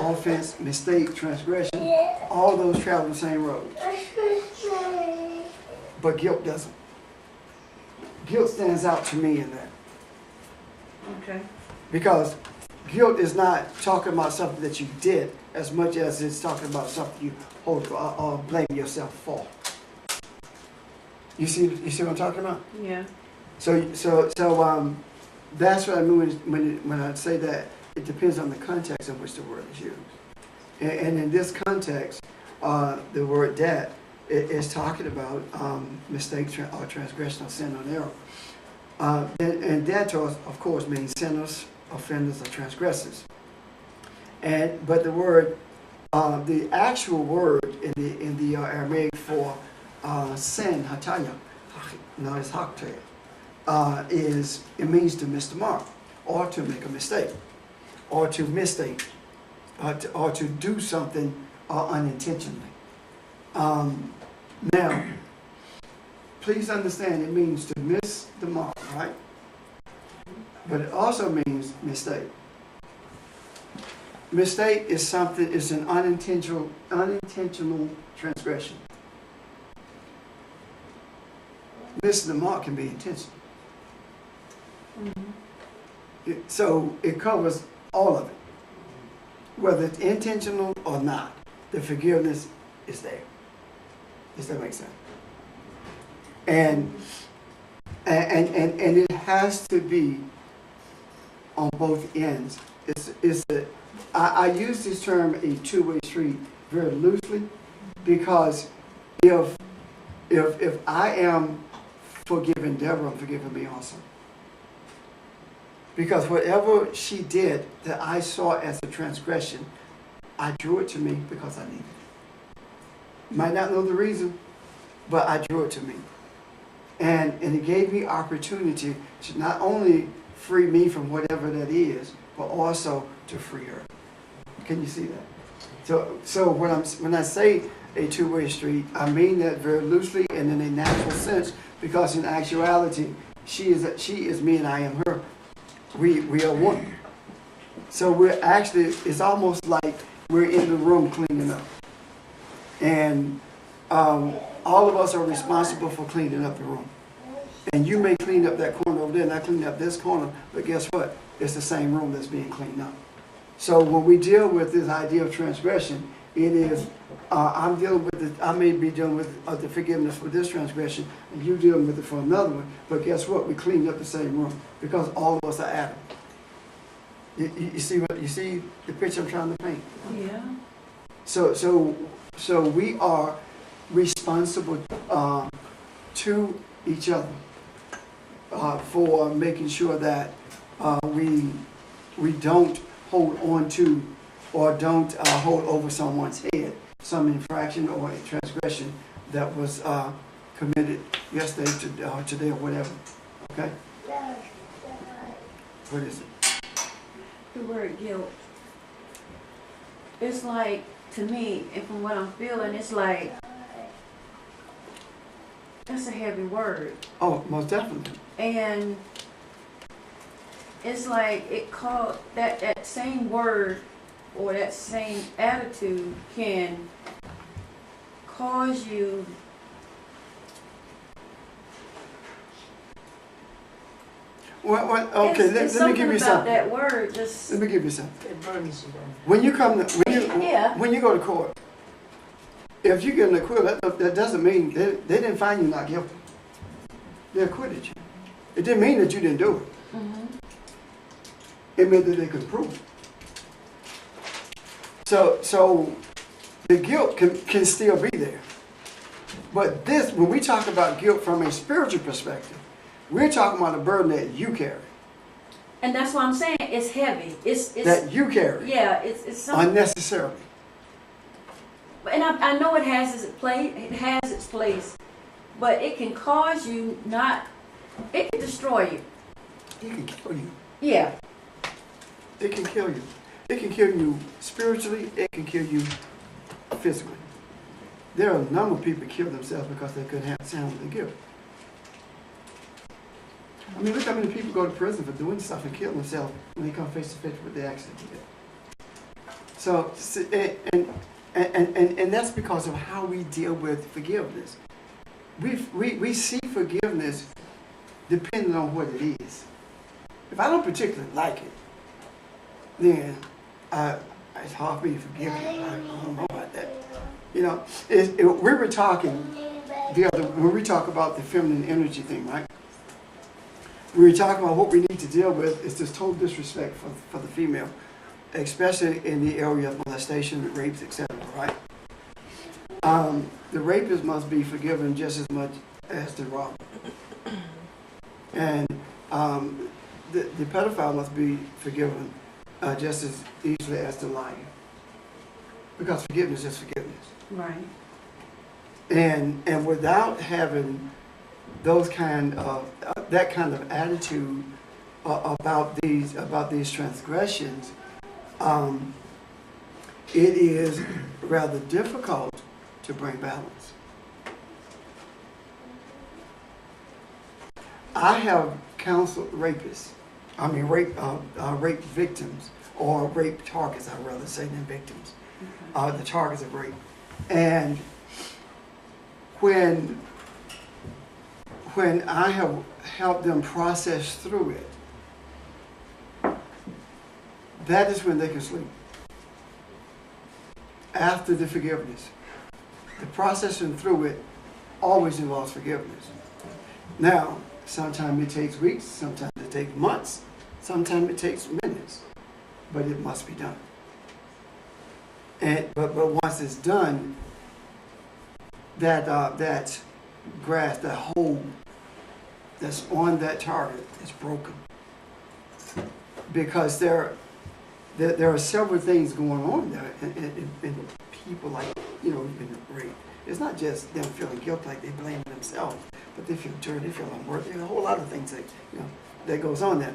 offense, mistake, transgression, all those travel the same road. But guilt doesn't. Guilt stands out to me in that. Okay. Because guilt is not talking about something that you did as much as it's talking about something you hold or blame yourself for. You see what I'm talking about? Yeah. So that's what I mean when I say that it depends on the context in which the word is used. And in this context, the word that is talking about mistake or transgression or sin or error. And that, of course, means sinners, offenders, or transgressors. But the word, the actual word in the Aramaic for sin, hataya, no, it's haktaya, it means to miss the mark, or to make a mistake, or to mistake, or to do something unintentionally. Now, please understand, it means to miss the mark, right? But it also means mistake. Mistake is something, it's an unintentional transgression. Missing the mark can be intentional. So it covers all of it. Whether it's intentional or not, the forgiveness is there. Does that make sense? And it has to be on both ends. I use this term a two-way street very loosely, because if I am forgiving Deborah, I'm forgiving me also. Because whatever she did that I saw as a transgression, I drew it to me because I needed it. Might not know the reason, but I drew it to me. And it gave me opportunity to not only free me from whatever that is, but also to free her. Can you see that? So when I say a two-way street, I mean that very loosely and in a natural sense, because in actuality, she is me and I am her. We are one. So we're actually, it's almost like we're in the room cleaning up. And all of us are responsible for cleaning up the room. And you may clean up that corner over there, and I clean up this corner, but guess what? It's the same room that's being cleaned up. So when we deal with this idea of transgression, it is, I may be dealing with the forgiveness for this transgression, and you dealing with it for another one, but guess what? We cleaned up the same room, because all of us are Adam. You see the picture I'm trying to paint? Yeah. So we are responsible to each other for making sure that we don't hold on to or don't hold over someone's head some infraction or a transgression that was committed yesterday, today, or whatever. Okay? What is it? The word guilt. It's like, to me, and from what I'm feeling, it's like, that's a heavy word. Oh, most definitely. And it's like it called that same word or that same attitude can cause you Well, okay, it's let me give you about something. that word just Let me give you something. It burdens you then. When you come to, Yeah. when you go to court, if you get an acquittal, that doesn't mean they didn't find you not guilty. They acquitted you. It didn't mean that you didn't do it. It meant that they could prove it. So the guilt can still be there. But this, when we talk about guilt from a spiritual perspective, we're talking about a burden that you carry. and that's why I'm saying it's heavy. It's That you carry. yeah, it's something. Unnecessarily. And I know it has its place, but it can cause you not. It can destroy you. It can kill you. Yeah. It can kill you. It can kill you spiritually. It can kill you physically. There are a number of people that kill themselves because they couldn't have sound with the guilt. I mean, look how many people go to prison for doing stuff and kill themselves when they come face to face with the accident. So, and that's because of how we deal with forgiveness. We see forgiveness depending on what it is. If I don't particularly like it, then it's hard for me to forgive you. I don't know about that. You know, we were talking when we talk about the feminine energy thing, right? We were talking about what we need to deal with is this total disrespect for the female. especially in the area of molestation, rapes, etc., right? The rapist must be forgiven just as much as the robber. And the pedophile must be forgiven just as easily as the liar. Because forgiveness is forgiveness. Right. And without having those that kind of attitude about these transgressions, it is rather difficult to bring balance. I have counseled rape victims, or rape targets, I'd rather say, than victims. The targets of rape. And when I have helped them process through it, that is when they can sleep. After the forgiveness. The processing through it always involves forgiveness. Now, sometimes it takes weeks, sometimes it takes months, sometimes it takes minutes, but it must be done. But once it's done, that grasp, that hold that's on that target is broken. Because there are several things going on there in people like, in rape. It's not just them feeling guilty like they blame themselves, but they feel dirty, they feel unworthy, and a whole lot of things that goes on there.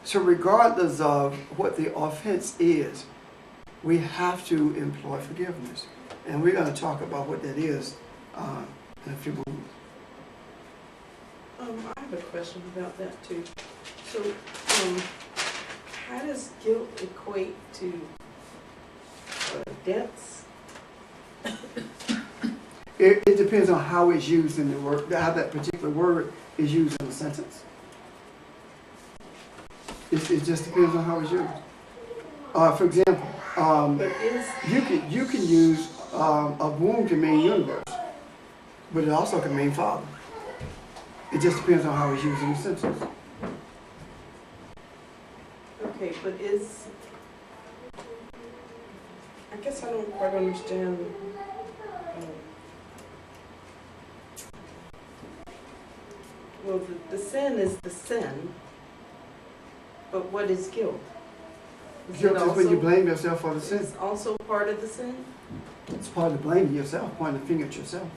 So regardless of what the offense is, we have to employ forgiveness. And we're going to talk about what that is in a few moments. I have a question about that too. So, how does guilt equate to debts? It depends on how it's used in the word, how that particular word is used in a sentence. It just depends on how it's used. For example, you can use a womb to mean universe, but it also can mean father. It just depends on how it's used in the sentence. Okay, but I guess I don't quite understand. Well, the sin is the sin, but what is guilt? Guilt is when you blame yourself for the sin. It's also part of the sin? It's part of blaming yourself, pointing the finger at yourself.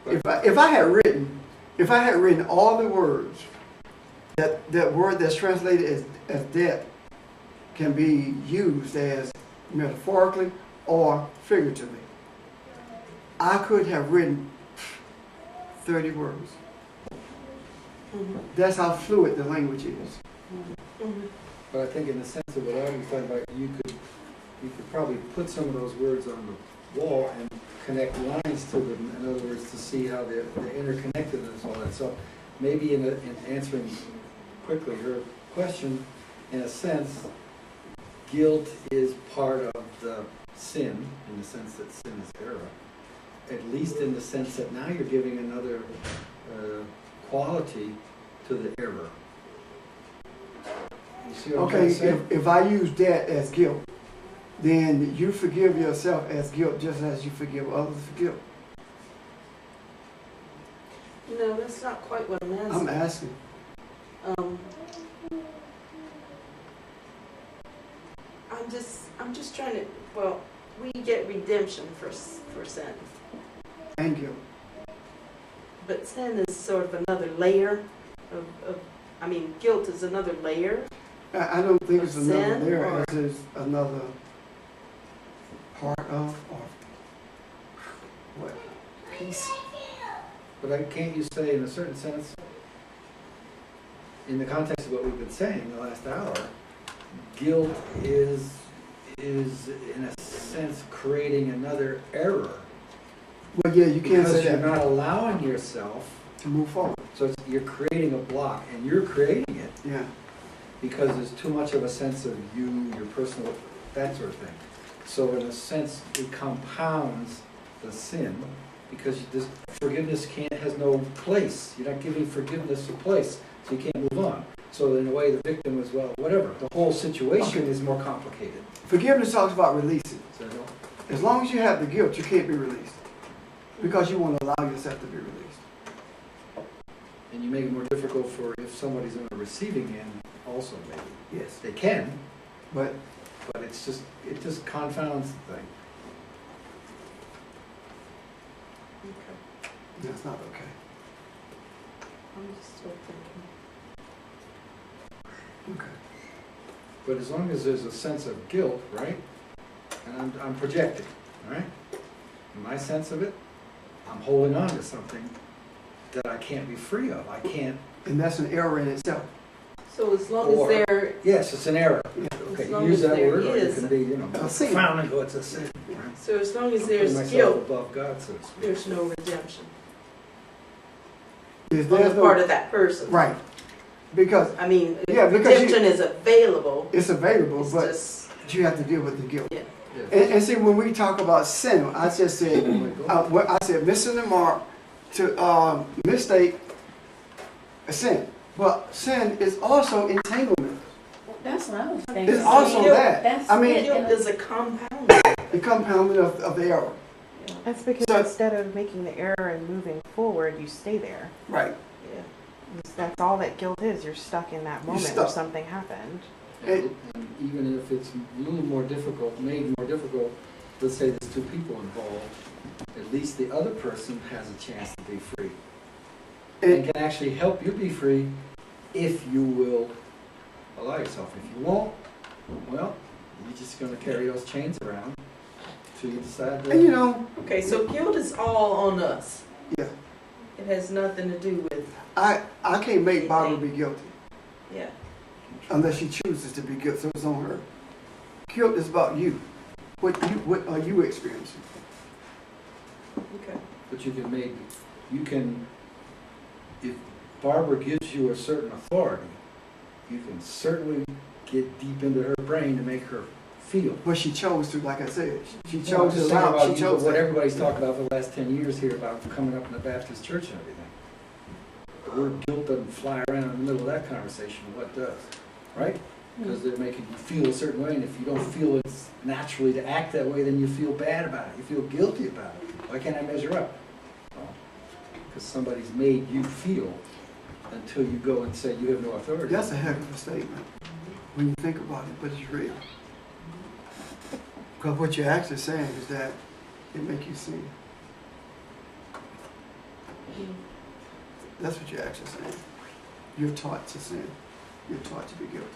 If I had written all the words that word that's translated as debt can be used as metaphorically or figuratively, I could have written 30 words. Mm-hmm. That's how fluid the language is. Mm-hmm. But I think in the sense of what I was talking about, you could probably put some of those words on the wall and connect lines to them, in other words, to see how they're interconnected and all that. So maybe in answering quickly her question, in a sense, guilt is part of the sin, in the sense that sin is error, at least in the sense that now you're giving another quality to the error. You see what I'm trying to say? If I use that as guilt, then you forgive yourself as guilt just as you forgive others for guilt. No, that's not quite what I'm asking. I'm asking. I'm just trying to, well, we get redemption for sin. And guilt. But sin is sort of another layer of guilt is another layer. I don't think it's another sin, layer, or as is another part of, or what, piece. But can't you say, in a certain sense, in the context of what we've been saying the last hour, guilt is in a sense creating another error. Well, yeah, you can't because say you're that. not allowing yourself To move forward. So you're creating a block, and you're creating it Yeah. because there's too much of a sense of you, your personal, that sort of thing. So in a sense, it compounds the sin because this forgiveness has no place. You're not giving forgiveness a place, so you can't move on. So in a way, the victim as well, whatever. The whole situation is more complicated. Forgiveness talks about releasing. So, you know, As long as you have the guilt, you can't be released. Because you want to allow yourself to be released. and you make it more difficult for if somebody's on the receiving end also maybe. Yes. They can, But but it just confounds the thing. Okay. that's not okay. I'm just still thinking. Okay. But as long as there's a sense of guilt, right? And I'm projecting, all right? In my sense of it, I'm holding on to something that I can't be free of. I can't. And that's an error in itself. So as long Or- as there, Yes, it's an error. Okay, As you long use as that there word, or it is can be, you know, a sin. profound and go, it's a sin. Right? so as long as I'm there's putting myself guilt, above God, so to speak. there's no redemption If on there's the part no, of that person. right. Because I mean, Yeah, because redemption is available. it's available, It's but just, you have to deal with the guilt. yeah. Yes. And see, when we talk about sin, I just said, Oh my God. I said missing the mark to mistake a sin. But sin is also entanglement. That's what I was thinking. It's also guilt, that. That's I mean, it. Guilt is a compound. the compounding of the error. That's because So- instead of making the error and moving forward, you stay there. Right. Yeah. That's all that guilt is. You're stuck in that moment where stuck. something happened. And even if it's a little more difficult, made more difficult, let's say there's two people involved, at least the other person has a chance to be free. And And, can actually help you be free if you will allow yourself. If you won't, well, you're just gonna carry those chains around till you decide and you to. know, Okay, so guilt is all on us. yeah, It has nothing to do with, I can't make Barbara be guilty yeah. unless she chooses to be guilty. So it's on her. Guilt is about you. What are you experiencing? Okay. But you can, if Barbara gives you a certain authority, you can certainly get deep into her brain to make her feel. But she chose to, like I said, she No, I'm chose to just thinking allow. about She chose what that. everybody's talked about for the last 10 years here about coming up in the Baptist church and everything. The word guilt doesn't fly around in the middle of that conversation, what does, right? Because they're making you feel a certain way, and if you don't feel it's naturally to act that way, then you feel bad about it, you feel guilty about it. Why can't I measure up? Because somebody's made you feel until you go and say you have no authority. That's a heck of a statement when you think about it, but it's real. Because what you're actually saying is that it make you sin. That's what you're actually saying. You're taught to sin. You're taught to be guilty.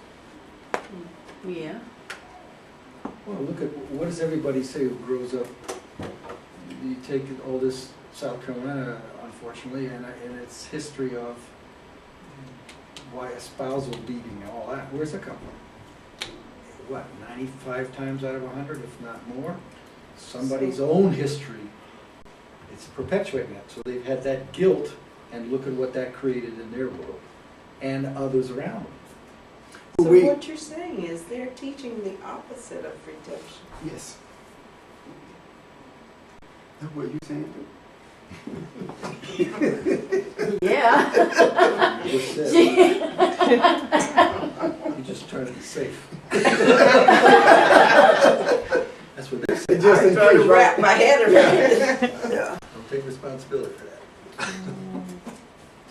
Yeah. Well, look at, what does everybody say who grows up? You take all this South Carolina, unfortunately, and its history of why a spousal beating and all that. Where's it come from? What, 95 times out of 100, if not more? Somebody's own history. It's perpetuating that. So they've had that guilt, and look at what that created in their world and others around them. So We- what you're saying is they're teaching the opposite of redemption. Yes. That's what you're saying. Yeah. You just said, you just trying to be safe. That's what they say. It just I'm trying to increased, wrap right? my head around it. Yeah. Don't take responsibility for that.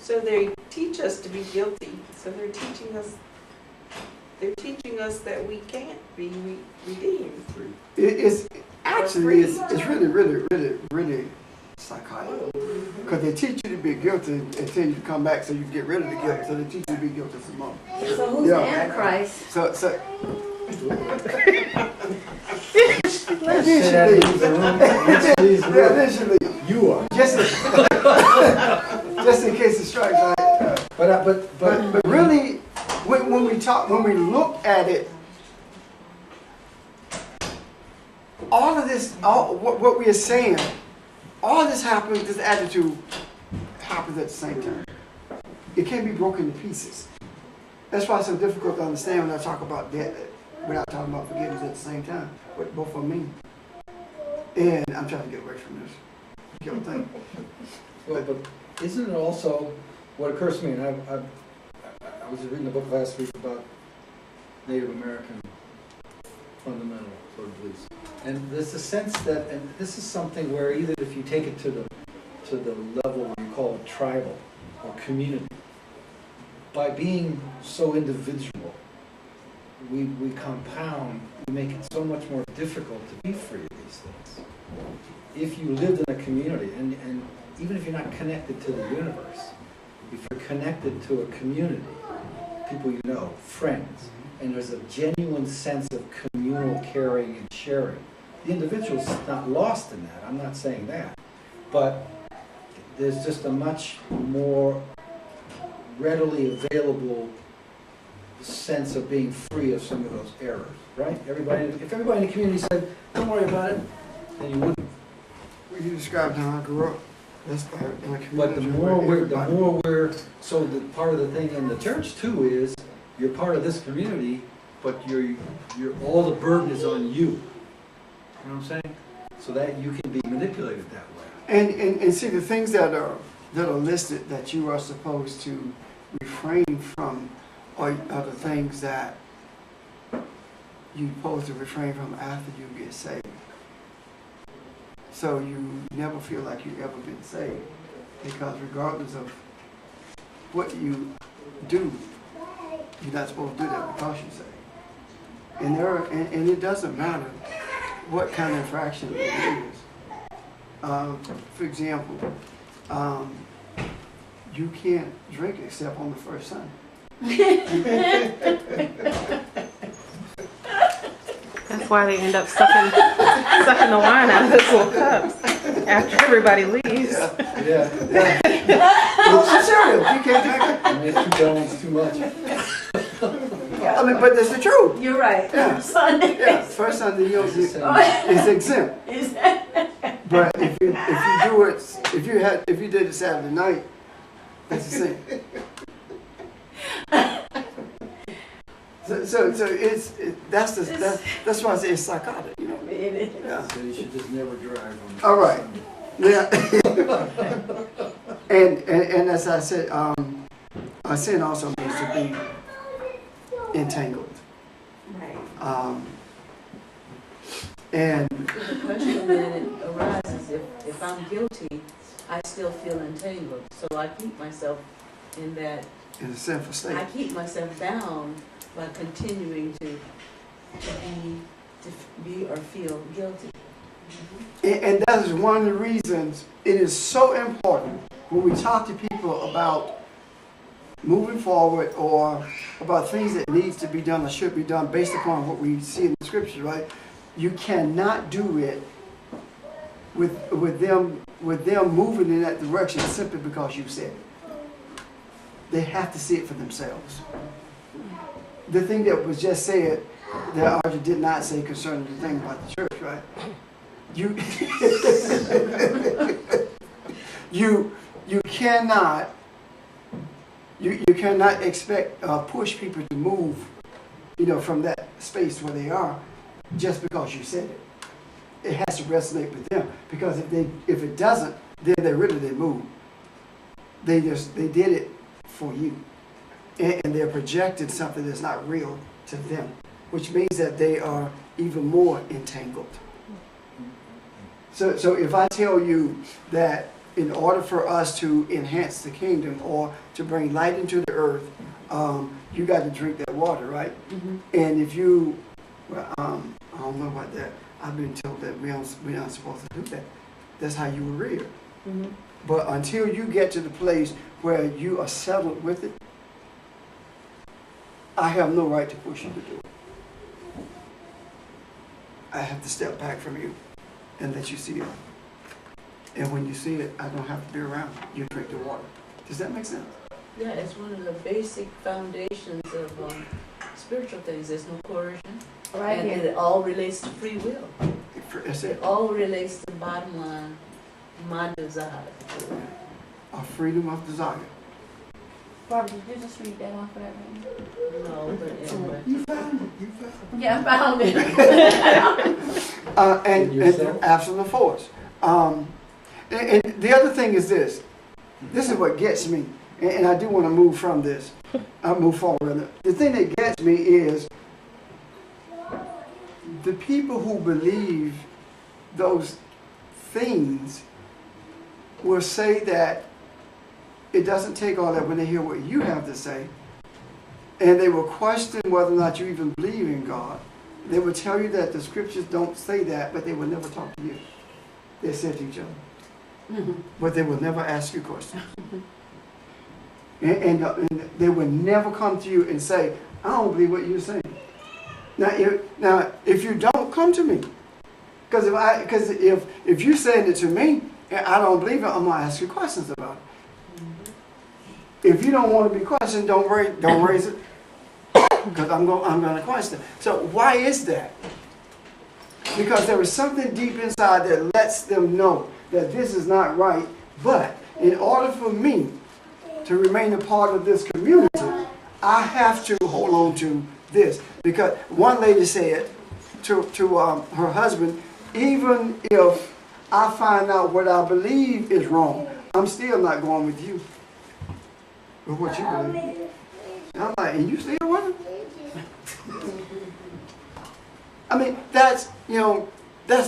So they teach us to be guilty. So they're teaching us that we can't be redeemed. It's actually, it's really psychotic. Because they teach you to be guilty until you come back so you get rid of the guilt. So they teach you to be guilty some more. So who's Yeah. the Antichrist? So Say that into the room. Which leaves the room. initially, You are. just in case it strikes, right? But But really, when we look at it, all of this, what we are saying, all this happens, this attitude happens at the same time. It can't be broken to pieces. That's why it's so difficult to understand when I talk about debt without talking about forgiveness at the same time, what both of them mean. And I'm trying to get away from this guilt thing. Well, but isn't it also what occurs to me, and I was reading a book last week about Native American fundamental sort of beliefs. And there's a sense that, and this is something where either if you take it to the level you call it tribal or community, by being so individual, we compound, we make it so much more difficult to be free of these things. If you lived in a community, and even if you're not connected to the universe, if you're connected to a community, people you know, friends, and there's a genuine sense of communal caring and sharing, the individual's not lost in that, I'm not saying that, but there's just a much more readily available sense of being free of some of those errors, right? If everybody in the community said, don't worry about it, then you wouldn't. Well, you described how I grew up. That's in a community. But the more we're, so the part of the thing in the church too is, you're part of this community, but you're all the burden is on you. You know what I'm saying? So that you can be manipulated that way. And see, the things that are listed that you are supposed to refrain from are the things that you're supposed to refrain from after you get saved. So you never feel like you've ever been saved, because regardless of what you do, you're not supposed to do that because you're saved. And it doesn't matter what kind of infraction it is. For example, you can't drink except on the first Sunday. That's why they end up sucking the wine out of those little cups after everybody leaves. Yeah. It's cereal. You can't drink it. I mean, 2 gallons too much. I mean, but that's the truth. You're right. Yeah. Sunday. Yeah, first Sunday it's exempt. But if you do it, if you did it Saturday night, that's the same. So that's why I say it's psychotic, you know. It is. Yeah. So you should just never drive on All right. Sunday. Yeah. and as I said, sin also means to be entangled. Right. And The question then arises, if I'm guilty, I still feel entangled. So I keep myself in that, in a sinful state. I keep myself bound by continuing to be or feel guilty. And that is one of the reasons it is so important when we talk to people about moving forward or about things that needs to be done or should be done based upon what we see in the scriptures, right? You cannot do it with them moving in that direction simply because you said it. They have to see it for themselves. The thing that was just said that Archie did not say concerning the thing about the church, right? You cannot expect push people to move, from that space where they are just because you said it. It has to resonate with them, because if it doesn't, then they move. They did it for you, and they're projecting something that's not real to them, which means that they are even more entangled. So if I tell you that in order for us to enhance the kingdom or to bring light into the earth, you got to drink that water, right? Mm-hmm. And if you, I don't know about that. I've been told that we're not supposed to do that. That's how you were reared. Mm-hmm. But until you get to the place where you are settled with it, I have no right to push you to do it. I have to step back from you and let you see it. And when you see it, I don't have to be around. You drink the water. Does that make sense? Yeah, it's one of the basic foundations of spiritual things. There's no coercion. Right And here. it all relates to free will. That's It it. all relates to the bottom line, my desire. A freedom of desire. Barbara, did you just read that off of that right? No, but anyway. You found it. Yeah, I found it. And yourself? absolute force. And the other thing is this. This is what gets me. and I do want to move from this. I'll move forward. The thing that gets me is the people who believe those things will say that it doesn't take all that when they hear what you have to say, and they will question whether or not you even believe in God. They will tell you that the scriptures don't say that, but they will never talk to you. They say to each other. But they will never ask you questions. And they will never come to you and say, I don't believe what you're saying. Now, if you don't, come to me. Because if you're saying it to me, and I don't believe it, I'm going to ask you questions about it. If you don't want to be questioned, don't raise it. Because I'm going to question. So why is that? Because there is something deep inside that lets them know that this is not right. But in order for me to remain a part of this community, I have to hold on to this. Because one lady said to her husband, even if I find out what I believe is wrong, I'm still not going with you. With what you believe. And I'm like, and you still with him? I mean, that's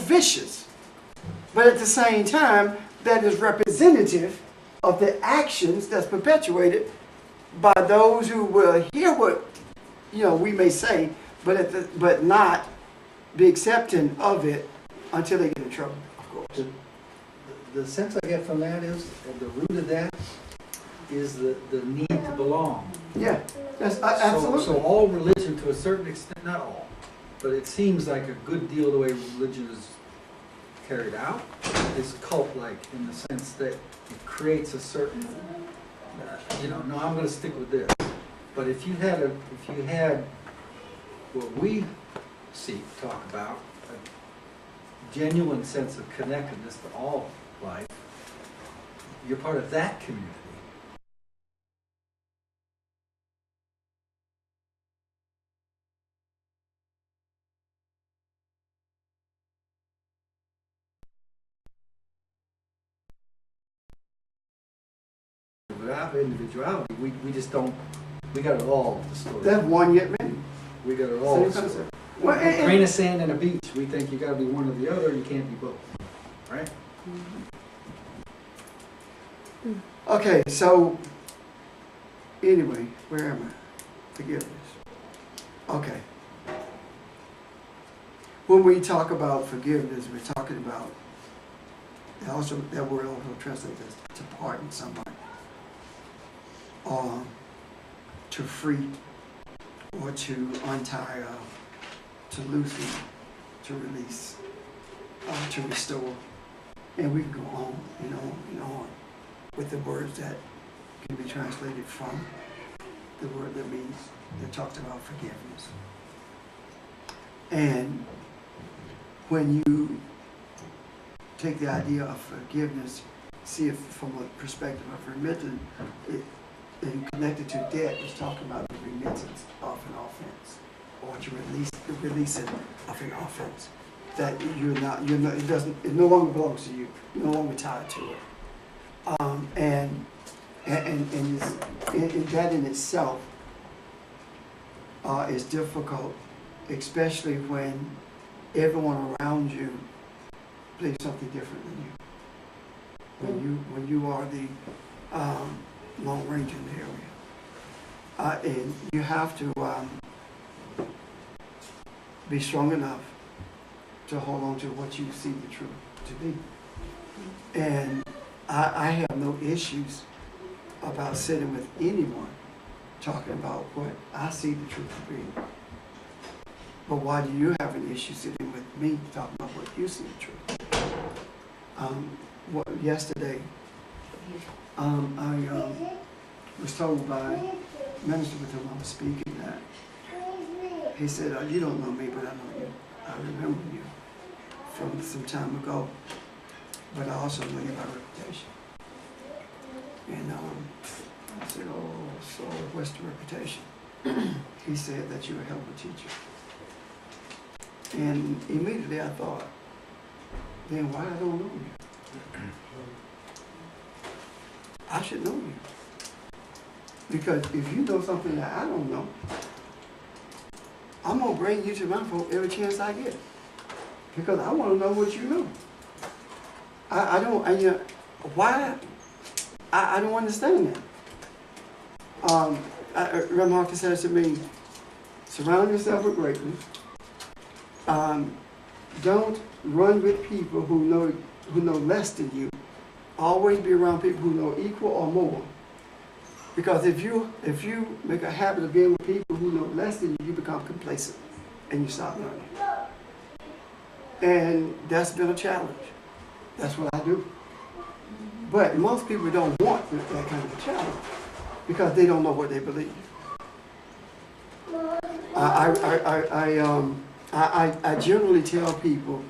vicious. But at the same time, that is representative of the actions that's perpetuated by those who will hear what we may say, but not be accepting of it until they get in trouble, of course. The sense I get from that is, at the root of that, is the need to belong. Yeah, that's absolutely. So all religion, to a certain extent, not all, but it seems like a good deal of the way religion is carried out is cult-like, in the sense that it creates a certain, no, I'm going to stick with this. But if you had what we talk about, a genuine sense of connectedness to all life, you're part of that community. Without individuality, we just don't, we got it all. That's one yet many. We got it all. Same concept. Well, a grain of sand and a beach. We think you got to be one or the other. You can't be both, right? Okay, so anyway, where am I? Forgiveness. Okay. When we talk about forgiveness, we're talking about that word also translates as to pardon somebody, or to free, or to untie, to loosen, to release, to restore. And we can go on and on and on with the words that can be translated from the word that talks about forgiveness. And when you take the idea of forgiveness, see it from a perspective of remittance, and connected to debt, is talking about the remittance of an offense, or to release the releasing of an offense. That it no longer belongs to you. You're no longer tied to it. And that in itself is difficult, especially when everyone around you believes something different than you. When you are the Lone Ranger in the area, and you have to be strong enough to hold on to what you see the truth to be. And I have no issues about sitting with anyone talking about what I see the truth to be. But why do you have an issue sitting with me talking about what you see the truth? Yesterday, I was told by a minister with whom I was speaking that he said, you don't know me, but I know you. I remember you from some time ago, but I also know you by reputation. And I said, oh, so what's the reputation? He said that you're a hell of a teacher. And immediately I thought, then why I don't know you? I should know you. Because if you know something that I don't know, I'm gonna bring you to my folk every chance I get. Because I wanna know what you know. I don't understand that. Reverend Hawkins says to me, surround yourself with greatness. Don't run with people who know less than you. Always be around people who know equal or more. Because if you make a habit of being with people who know less than you, you become complacent and you stop learning. And that's been a challenge. That's what I do. But most people don't want that kind of a challenge because they don't know what they believe. I generally tell people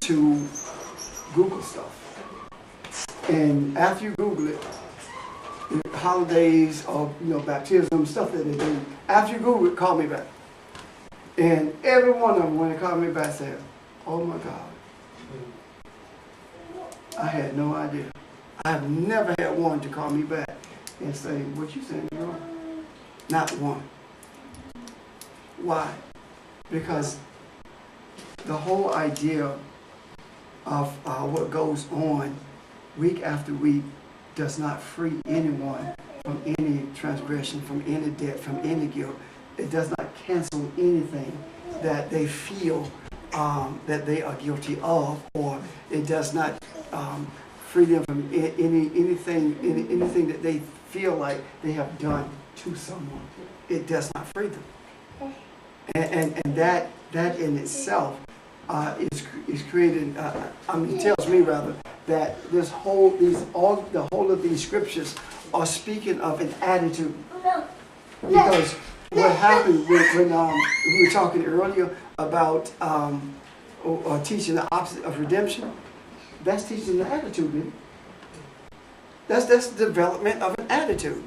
to Google stuff. And after you Google it, holidays or baptism, stuff that they do, after you Google it, call me back. And every one of them, when they call me back, said, oh my God, I had no idea. I've never had one to call me back and say, what you saying is wrong. Not one. Why? Because the whole idea of what goes on week after week does not free anyone from any transgression, from any debt, from any guilt. It does not cancel anything that they feel that they are guilty of, or it does not free them from anything that they feel like they have done to someone. It does not free them. And that in itself is creating. It tells me rather that the whole of these scriptures are speaking of an attitude. Because what happened when we were talking earlier about teaching the opposite of redemption, that's teaching the attitude, isn't it? That's the development of an attitude.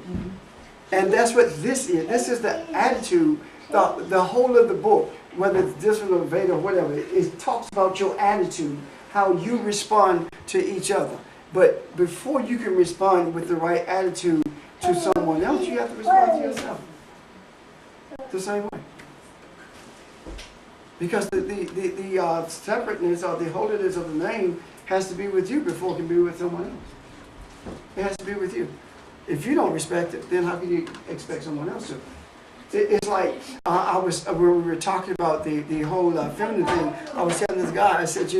And that's what this is. This is the attitude. The whole of the book, whether it's this one or Veda or whatever, it talks about your attitude, how you respond to each other. But before you can respond with the right attitude to someone else, you have to respond to yourself the same way. Because the separateness or the holiness of the name has to be with you before it can be with someone else. It has to be with you. If you don't respect it, then how can you expect someone else to? It's like when we were talking about the whole feminine thing. I was telling this guy, I said,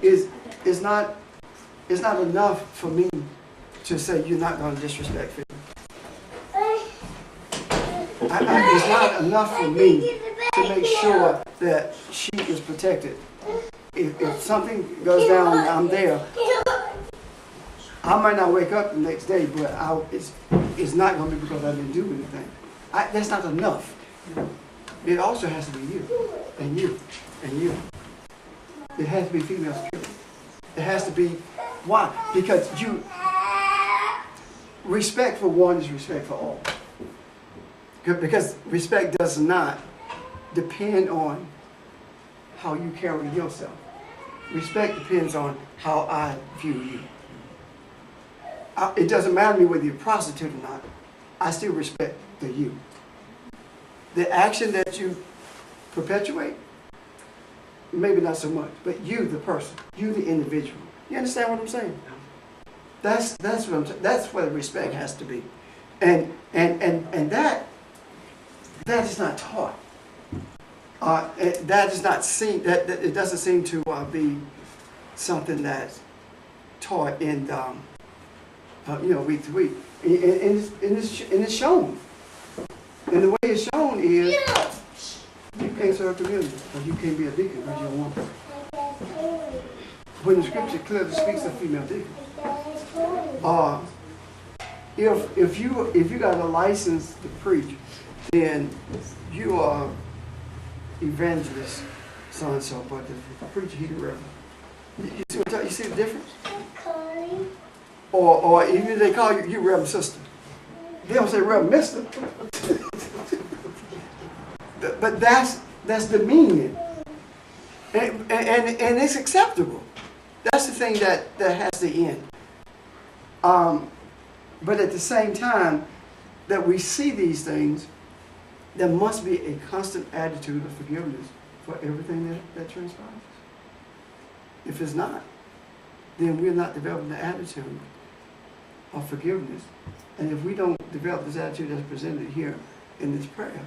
it's not enough for me to say you're not going to disrespect female. It's not enough for me to make sure that she is protected. If something goes down and I'm there, I might not wake up the next day, but it's not going to be because I didn't do anything. That's not enough. It also has to be you, and you, and you. It has to be female security. It has to be, why? Because respect for one is respect for all. Because respect does not depend on how you carry yourself. Respect depends on how I view you. It doesn't matter to me whether you're a prostitute or not. I still respect the you. The action that you perpetuate, maybe not so much, but you, the person, you, the individual. You understand what I'm saying? That's what respect has to be, and that is not taught. That is not seen. That it doesn't seem to be something that's taught in week to week, and it's shown. And the way it's shown is you can't serve community, or you can't be a deacon because you're a woman. When the scripture clearly speaks of female deacons. If you got a license to preach, then you are evangelist so and so, but the preacher, he the reverend. You see the difference? Or even if they call you Reverend Sister, they don't say Reverend Mister. But that's demeaning, and it's acceptable. That's the thing that has to end. But at the same time, that we see these things, there must be a constant attitude of forgiveness for everything that transpires. If it's not, then we're not developing the attitude of forgiveness. And if we don't develop this attitude that's presented here in this prayer,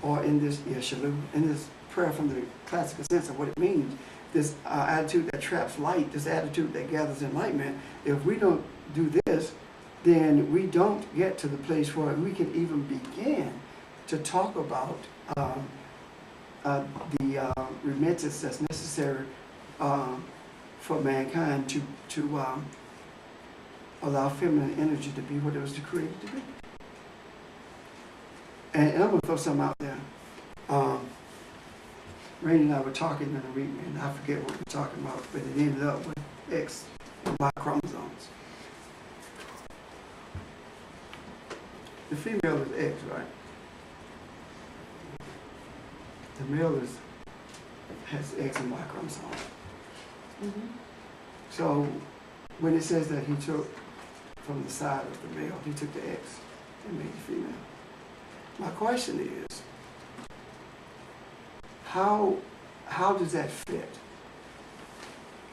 or in this shalom, in this prayer from the classical sense of what it means, this attitude that traps light, this attitude that gathers enlightenment, if we don't do this, then we don't get to the place where we can even begin to talk about the remittance that's necessary for mankind to allow feminine energy to be what it was created to be. And I'm going to throw something out there. Rainey and I were talking in a week, and I forget what we were talking about, but it ended up with X and Y chromosomes. The female is X, right? The male has X and Y chromosomes. Mm-hmm. So when it says that he took from the side of the male, he took the X and made the female. My question is, how does that fit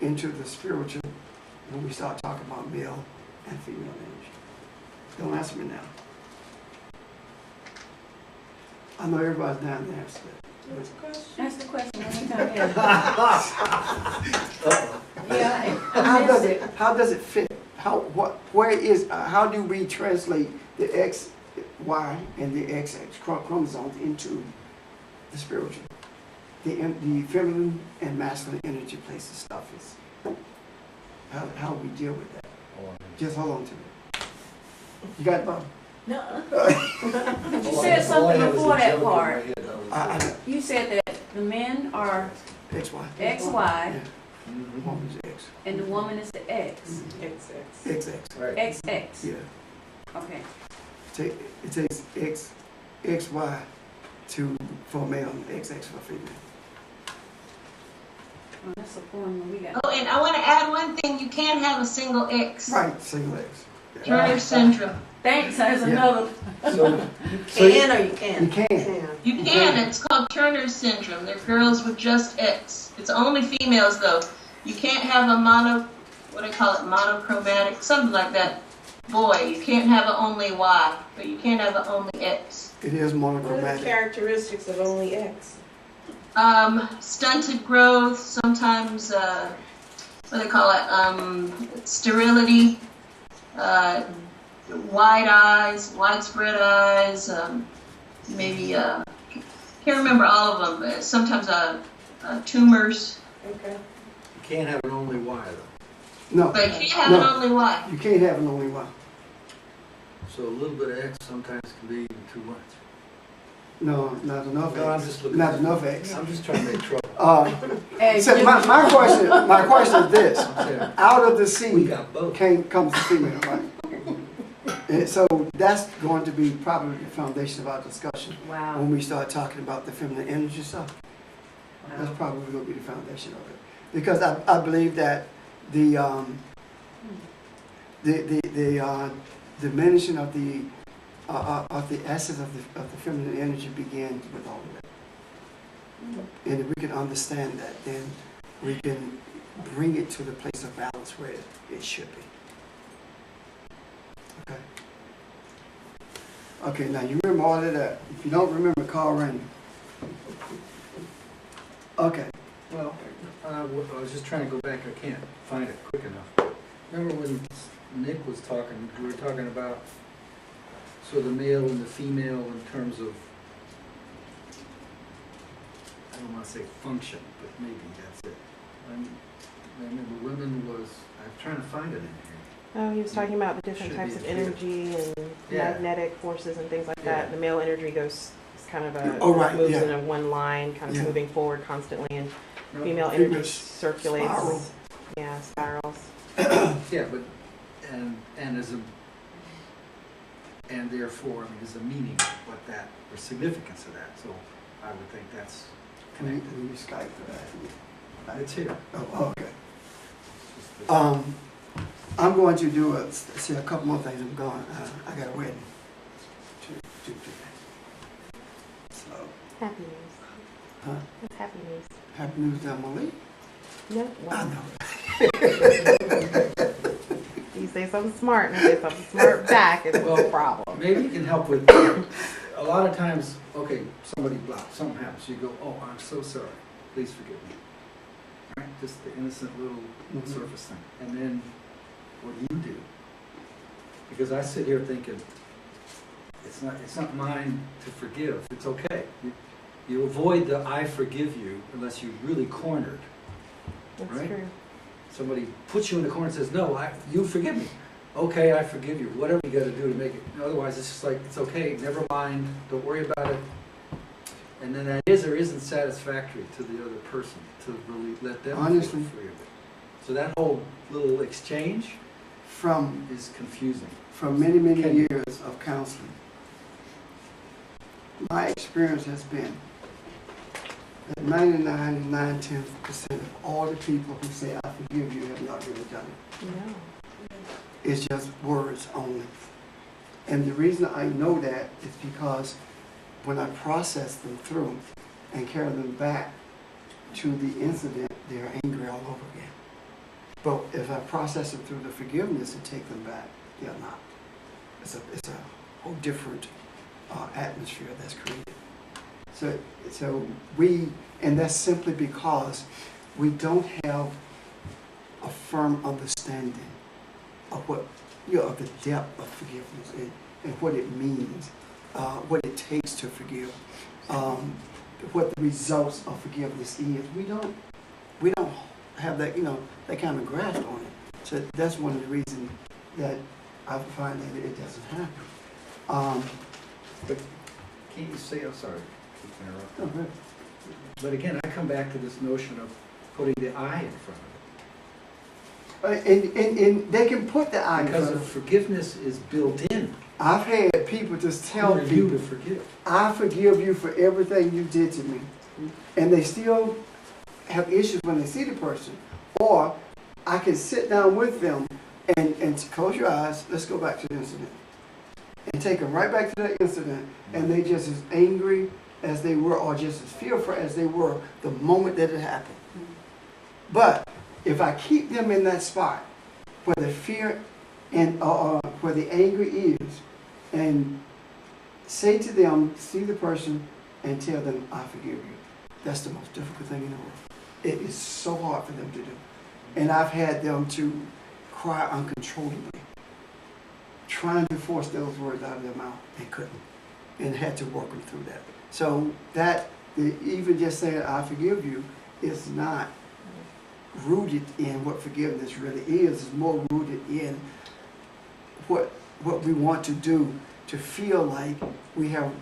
into the spiritual when we start talking about male and female energy? Don't answer me now. I know everybody's down to answer that. What's the question? That's the question. Yeah. How does it fit? How do we translate the X, Y, and the XX chromosomes into the spiritual? The feminine and masculine energy places stuff is how we deal with that. Just hold on to it. You got it, Bob? No. But you said something before that part. You said that the men are XY. XY Yeah. The woman's X. and the woman is the X. XX. XX. Right. XX. Yeah. Okay. It takes XY for male and XX for female. Oh, that's a formula we got. Oh, and I want to add one thing. You can't have a single X. Right, single X. Yeah. Turner syndrome. Thanks. There's Yeah. another. Can or you can't? You can. You can. It's called Turner syndrome. They're girls with just X. It's only females, though. You can't have a monochromatic, something like that. Boy, you can't have an only Y, but you can't have an only X. It is What are the monochromatic. characteristics of only X? Stunted growth, sometimes, what do they call it, sterility, wide eyes, widespread eyes, maybe, can't remember all of them, but sometimes tumors. Okay. You can't have an only Y though. No. But you can't have an only Y. You can't have an only Y. So a little bit of X sometimes can be even too much. No, not enough No, I'm X. just looking. Not enough X. I'm just trying to make trouble. Hey, So my question is this: I'm saying, out of the we seed got both. comes the female, right? And so that's going to be probably the foundation of our discussion Wow. when we start talking about the feminine energy stuff. That's Wow. probably going to be the foundation of it, because I believe that the diminishing of the essence of the feminine energy begins with all of that. And if we can understand that, then we can bring it to the place of balance where it should be. Okay. Okay. Now you remember all of that. If you don't remember, call Randy. Okay. Well, I was just trying to go back. I can't find it quick enough. Remember when Nick was talking, we were talking about so the male and the female in terms of, I don't want to say function, but maybe that's it. I remember women was, I'm trying to find it in here. Oh, he was talking about the different Should types be of in energy and Yeah. magnetic forces and things like Yeah. that. The male energy goes kind of Oh, right, moves yeah. in a one line, kind of Yeah. moving forward constantly, and No, female Female energy circulates. spiral. Yeah, spirals. Yeah, but, and therefore, I mean, there's a meaning of what that, or significance of that, so I would think that's Can connected. you Skype for that? It's here. Oh, okay. It's just the- I'm going to do a couple more things. I'm going. I got a wedding Happy news. Huh? That's happy news. Happy news, Emily. No. I know. You say something smart and I say something smart back, it's a problem. Maybe you can help with, a lot of times, okay, somebody blocks, something happens, you go, oh, I'm so sorry, please forgive me. Right? Just the innocent little surface thing. And then, what do you do? Because I sit here thinking, it's not mine to forgive, it's okay. You avoid the I forgive you unless you're really cornered. That's Right? true. Somebody puts you in the corner and says, no, you forgive me. Okay, I forgive you. Whatever you got to do to make it. Otherwise, it's just like, it's okay, never mind, don't worry about it. And then that is or isn't satisfactory to the other person to really let them Honestly. feel free of it. So that whole little exchange is confusing. From many years of counseling, my experience has been that 99.9% of all the people who say I forgive you have not really done it. No. It's just words only. And the reason I know that is because when I process them through and carry them back to the incident, they're angry all over again. But if I process them through the forgiveness and take them back, they're not. It's a whole different atmosphere that's created. And that's simply because we don't have a firm understanding of what, of the depth of forgiveness and what it means, what it takes to forgive, what the results of forgiveness is. We don't have that, that kind of grasp on it. So that's one of the reasons that I find that it doesn't happen. But can't you say, I'm sorry, keep interrupting. Okay. But again, I come back to this notion of putting the I in front of it. And they can put the I in Because front if of it. forgiveness is built in, I've had people just tell who are you people, to forgive? I forgive you for everything you did to me. And they still have issues when they see the person. Or I can sit down with them and close your eyes, let's go back to the incident. And take them right back to that incident, and they just as angry as they were, or just as fearful as they were the moment that it happened. But if I keep them in that spot where the fear and where the anger is, and say to them, see the person, and tell them, I forgive you. That's the most difficult thing in the world. It is so hard for them to do. And I've had them to cry uncontrollably, trying to force those words out of their mouth. They couldn't, and had to work them through that. So even just saying, I forgive you, is not rooted in what forgiveness really is. It's more rooted in what we want to do to feel like we have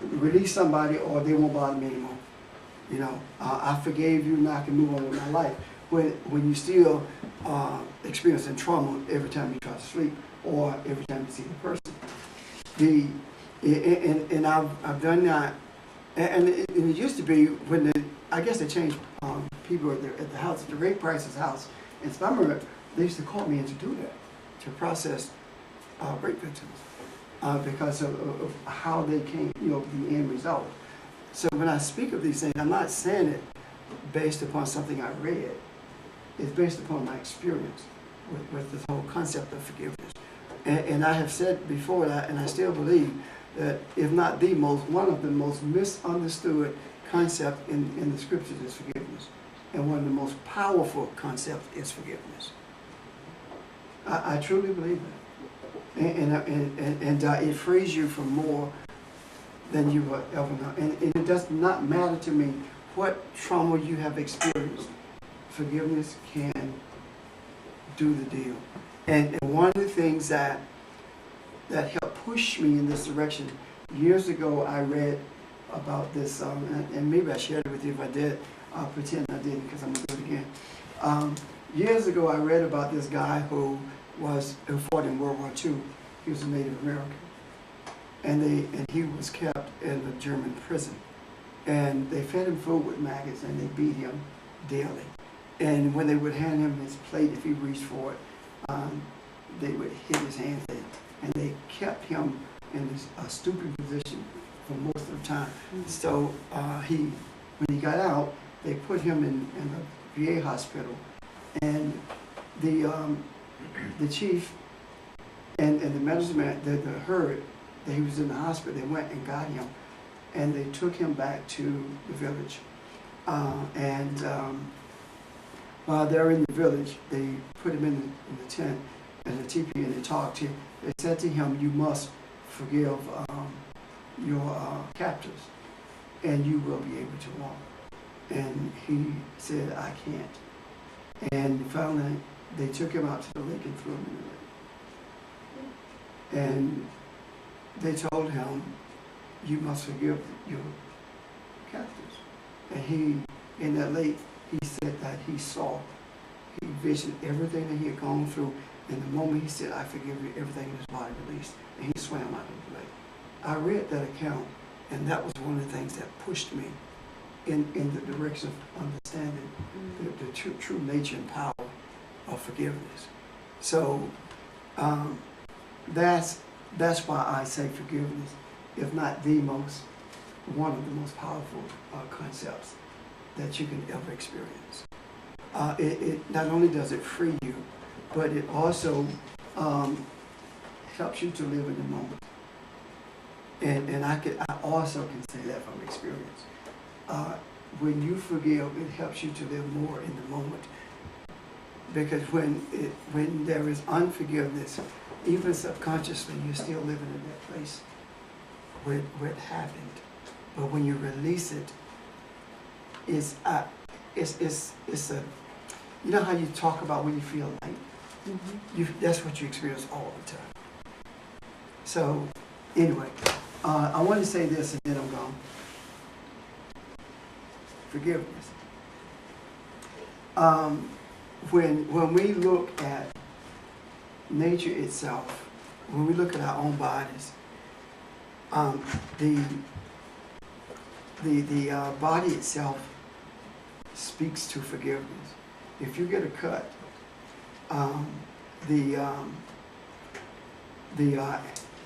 released somebody or they won't bother me anymore. I forgave you, now I can move on with my life. When you still experiencing trauma every time you try to sleep or every time you see the person. And I've done that, and it used to be when I guess they changed people at the house, at the Ray Price's house. And so I remember they used to call me in to do that, to process rape victims because of how they came, the end result. So when I speak of these things, I'm not saying it based upon something I read. It's based upon my experience with this whole concept of forgiveness. And I have said before, and I still believe that if not one of the most misunderstood concepts in the scriptures is forgiveness. And one of the most powerful concepts is forgiveness. I truly believe that. And it frees you from more than you will ever know. And it does not matter to me what trauma you have experienced. Forgiveness can do the deal. And one of the things that helped push me in this direction, years ago I read about this, and maybe I shared it with you. If I did, I'll pretend I didn't because I'm going to do it again. Years ago I read about this guy who fought in World War II. He was a Native American. And he was kept in a German prison. And they fed him food with maggots and they beat him daily. And when they would hand him his plate, if he reached for it, they would hit his hands in. And they kept him in a stooping position for most of the time. So when he got out, they put him in a VA hospital, and the chief and the medicine man that heard that he was in the hospital, they went and got him, and they took him back to the village. While they're in the village, they put him in the tent and the teepee, and they talked to him. They said to him, "You must forgive your captors, and you will be able to walk." And he said, "I can't." And finally, they took him out to the lake and threw him in the lake. And they told him, "You must forgive your captors." And he, in that lake, he said that he visioned everything that he had gone through. And the moment he said, "I forgive you," everything in his body released, and he swam out of the lake. I read that account, and that was one of the things that pushed me in the direction of understanding the true nature and power of forgiveness. So that's why I say forgiveness, if not one of the most powerful concepts that you can ever experience. It not only does it free you, but it also helps you to live in the moment. And I also can say that from experience. When you forgive, it helps you to live more in the moment. Because when there is unforgiveness, even subconsciously, you're still living in that place where it happened. But when you release it, it's a, you know how you talk about when you feel light? That's what you experience all the time. So, anyway, I want to say this and then I'm gone. Forgiveness. When we look at nature itself, when we look at our own bodies, the body itself speaks to forgiveness. If you get a cut, the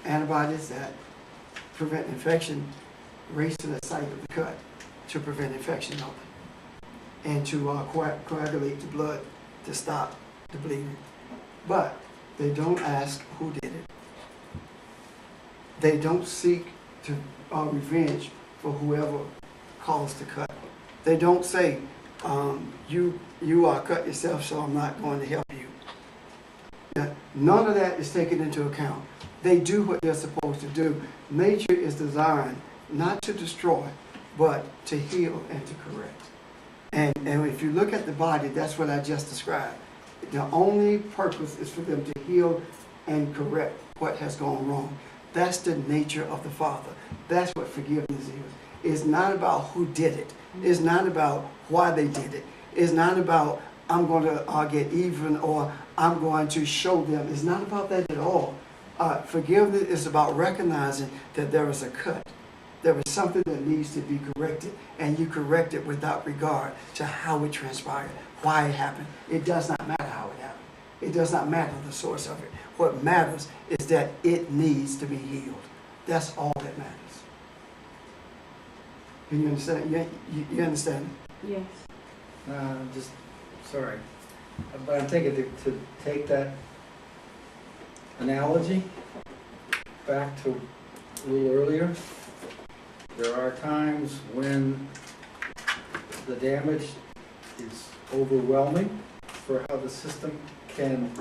antibodies that prevent infection race to the site of the cut to prevent infection and to coagulate the blood to stop the bleeding. But they don't ask who did it. They don't seek to revenge for whoever caused the cut. They don't say, you are cut yourself, so I'm not going to help you. Now, none of that is taken into account. They do what they're supposed to do. Nature is designed not to destroy, but to heal and to correct. And if you look at the body, that's what I just described. The only purpose is for them to heal and correct what has gone wrong. That's the nature of the Father. That's what forgiveness is. It's not about who did it. It's not about why they did it. It's not about I'm going to get even or I'm going to show them. It's not about that at all. Forgiveness is about recognizing that there is a cut. There is something that needs to be corrected, and you correct it without regard to how it transpired, why it happened. It does not matter how it happened. It does not matter the source of it. What matters is that it needs to be healed. That's all that matters. Can you understand? You understand? Yes. I'm just sorry, but I'm thinking to take that analogy back to a little earlier. There are times when the damage is overwhelming for how the system can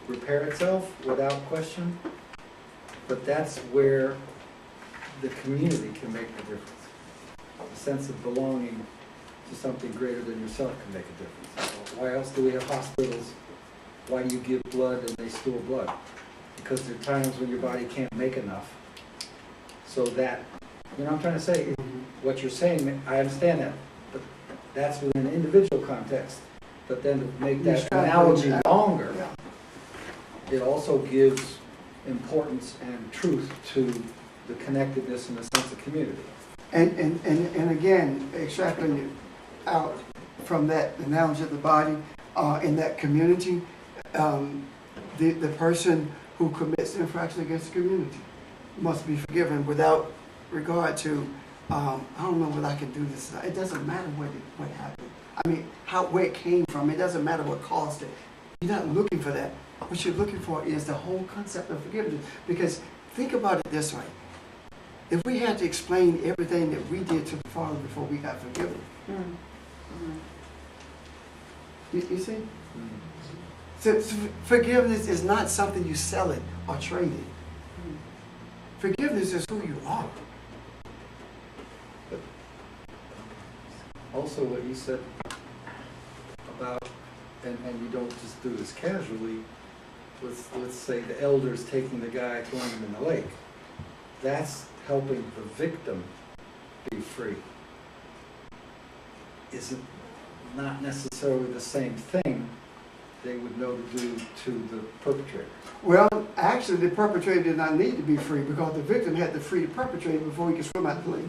repair itself without question, but that's where the community can make the difference. A sense of belonging to something greater than yourself can make a difference. Why else do we have hospitals? Why do you give blood and they store blood? Because there are times when your body can't make enough. So that, you know what I'm trying to say? What you're saying, I understand that, but that's within an individual context. But then to make that analogy longer, it also gives importance and truth to the connectedness and the sense of community. And again, extrapolating out from that analogy of the body, in that community, the person who commits infraction against the community must be forgiven without regard to, I don't know whether I can do this. It doesn't matter what happened. I mean, where it came from. It doesn't matter what caused it. You're not looking for that. What you're looking for is the whole concept of forgiveness. Because think about it this way. If we had to explain everything that we did to the Father before we got forgiven, you see? So forgiveness is not something you sell it or trade it. Forgiveness is who you are. Also, what you said about, and you don't just do this casually, let's say the elders taking the guy, throwing him in the lake. That's helping the victim be free. Isn't not necessarily the same thing they would know to do to the perpetrator. Well, actually, the perpetrator did not need to be free because the victim had to free the perpetrator before he could swim out the lake.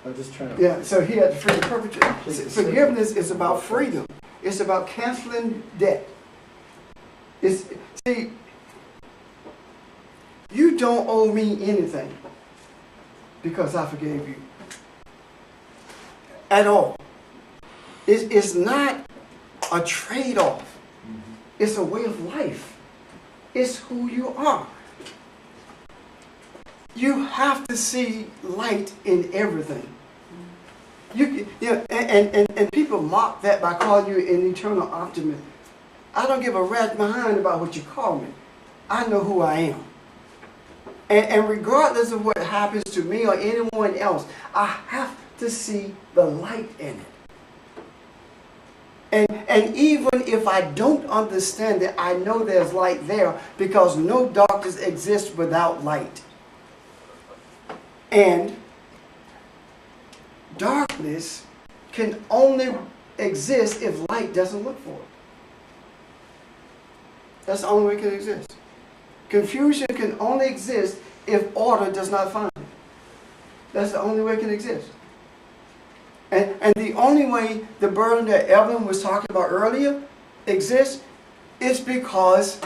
I'm just trying to... Yeah, so he had to free the perpetrator. Forgiveness is about freedom. It's about canceling debt. See, you don't owe me anything because I forgave you. At all. It's not a trade-off. It's a way of life. It's who you are. You have to see light in everything. And people mock that by calling you an eternal optimist. I don't give a rat's behind about what you call me. I know who I am. And regardless of what happens to me or anyone else, I have to see the light in it. And even if I don't understand it, I know there's light there because no darkness exists without light. And darkness can only exist if light doesn't look for it. That's the only way it can exist. Confusion can only exist if order does not find it. That's the only way it can exist. And the only way the burden that Evelyn was talking about earlier exists is because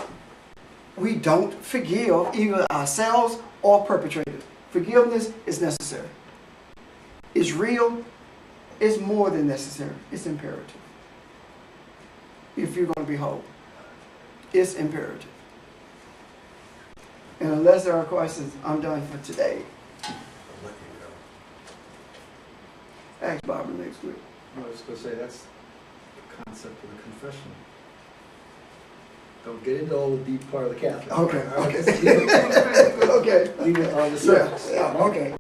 we don't forgive either ourselves or perpetrators. Forgiveness is necessary. It's real. It's more than necessary. It's imperative. If you're going to be whole, it's imperative. And unless there are questions, I'm done for today. Ask Barbara next week. I was going to say, that's the concept of the confession. Don't get into all the deep part of the Catholic. Okay, All right, okay. Okay. leave it on the surface. Yeah, okay.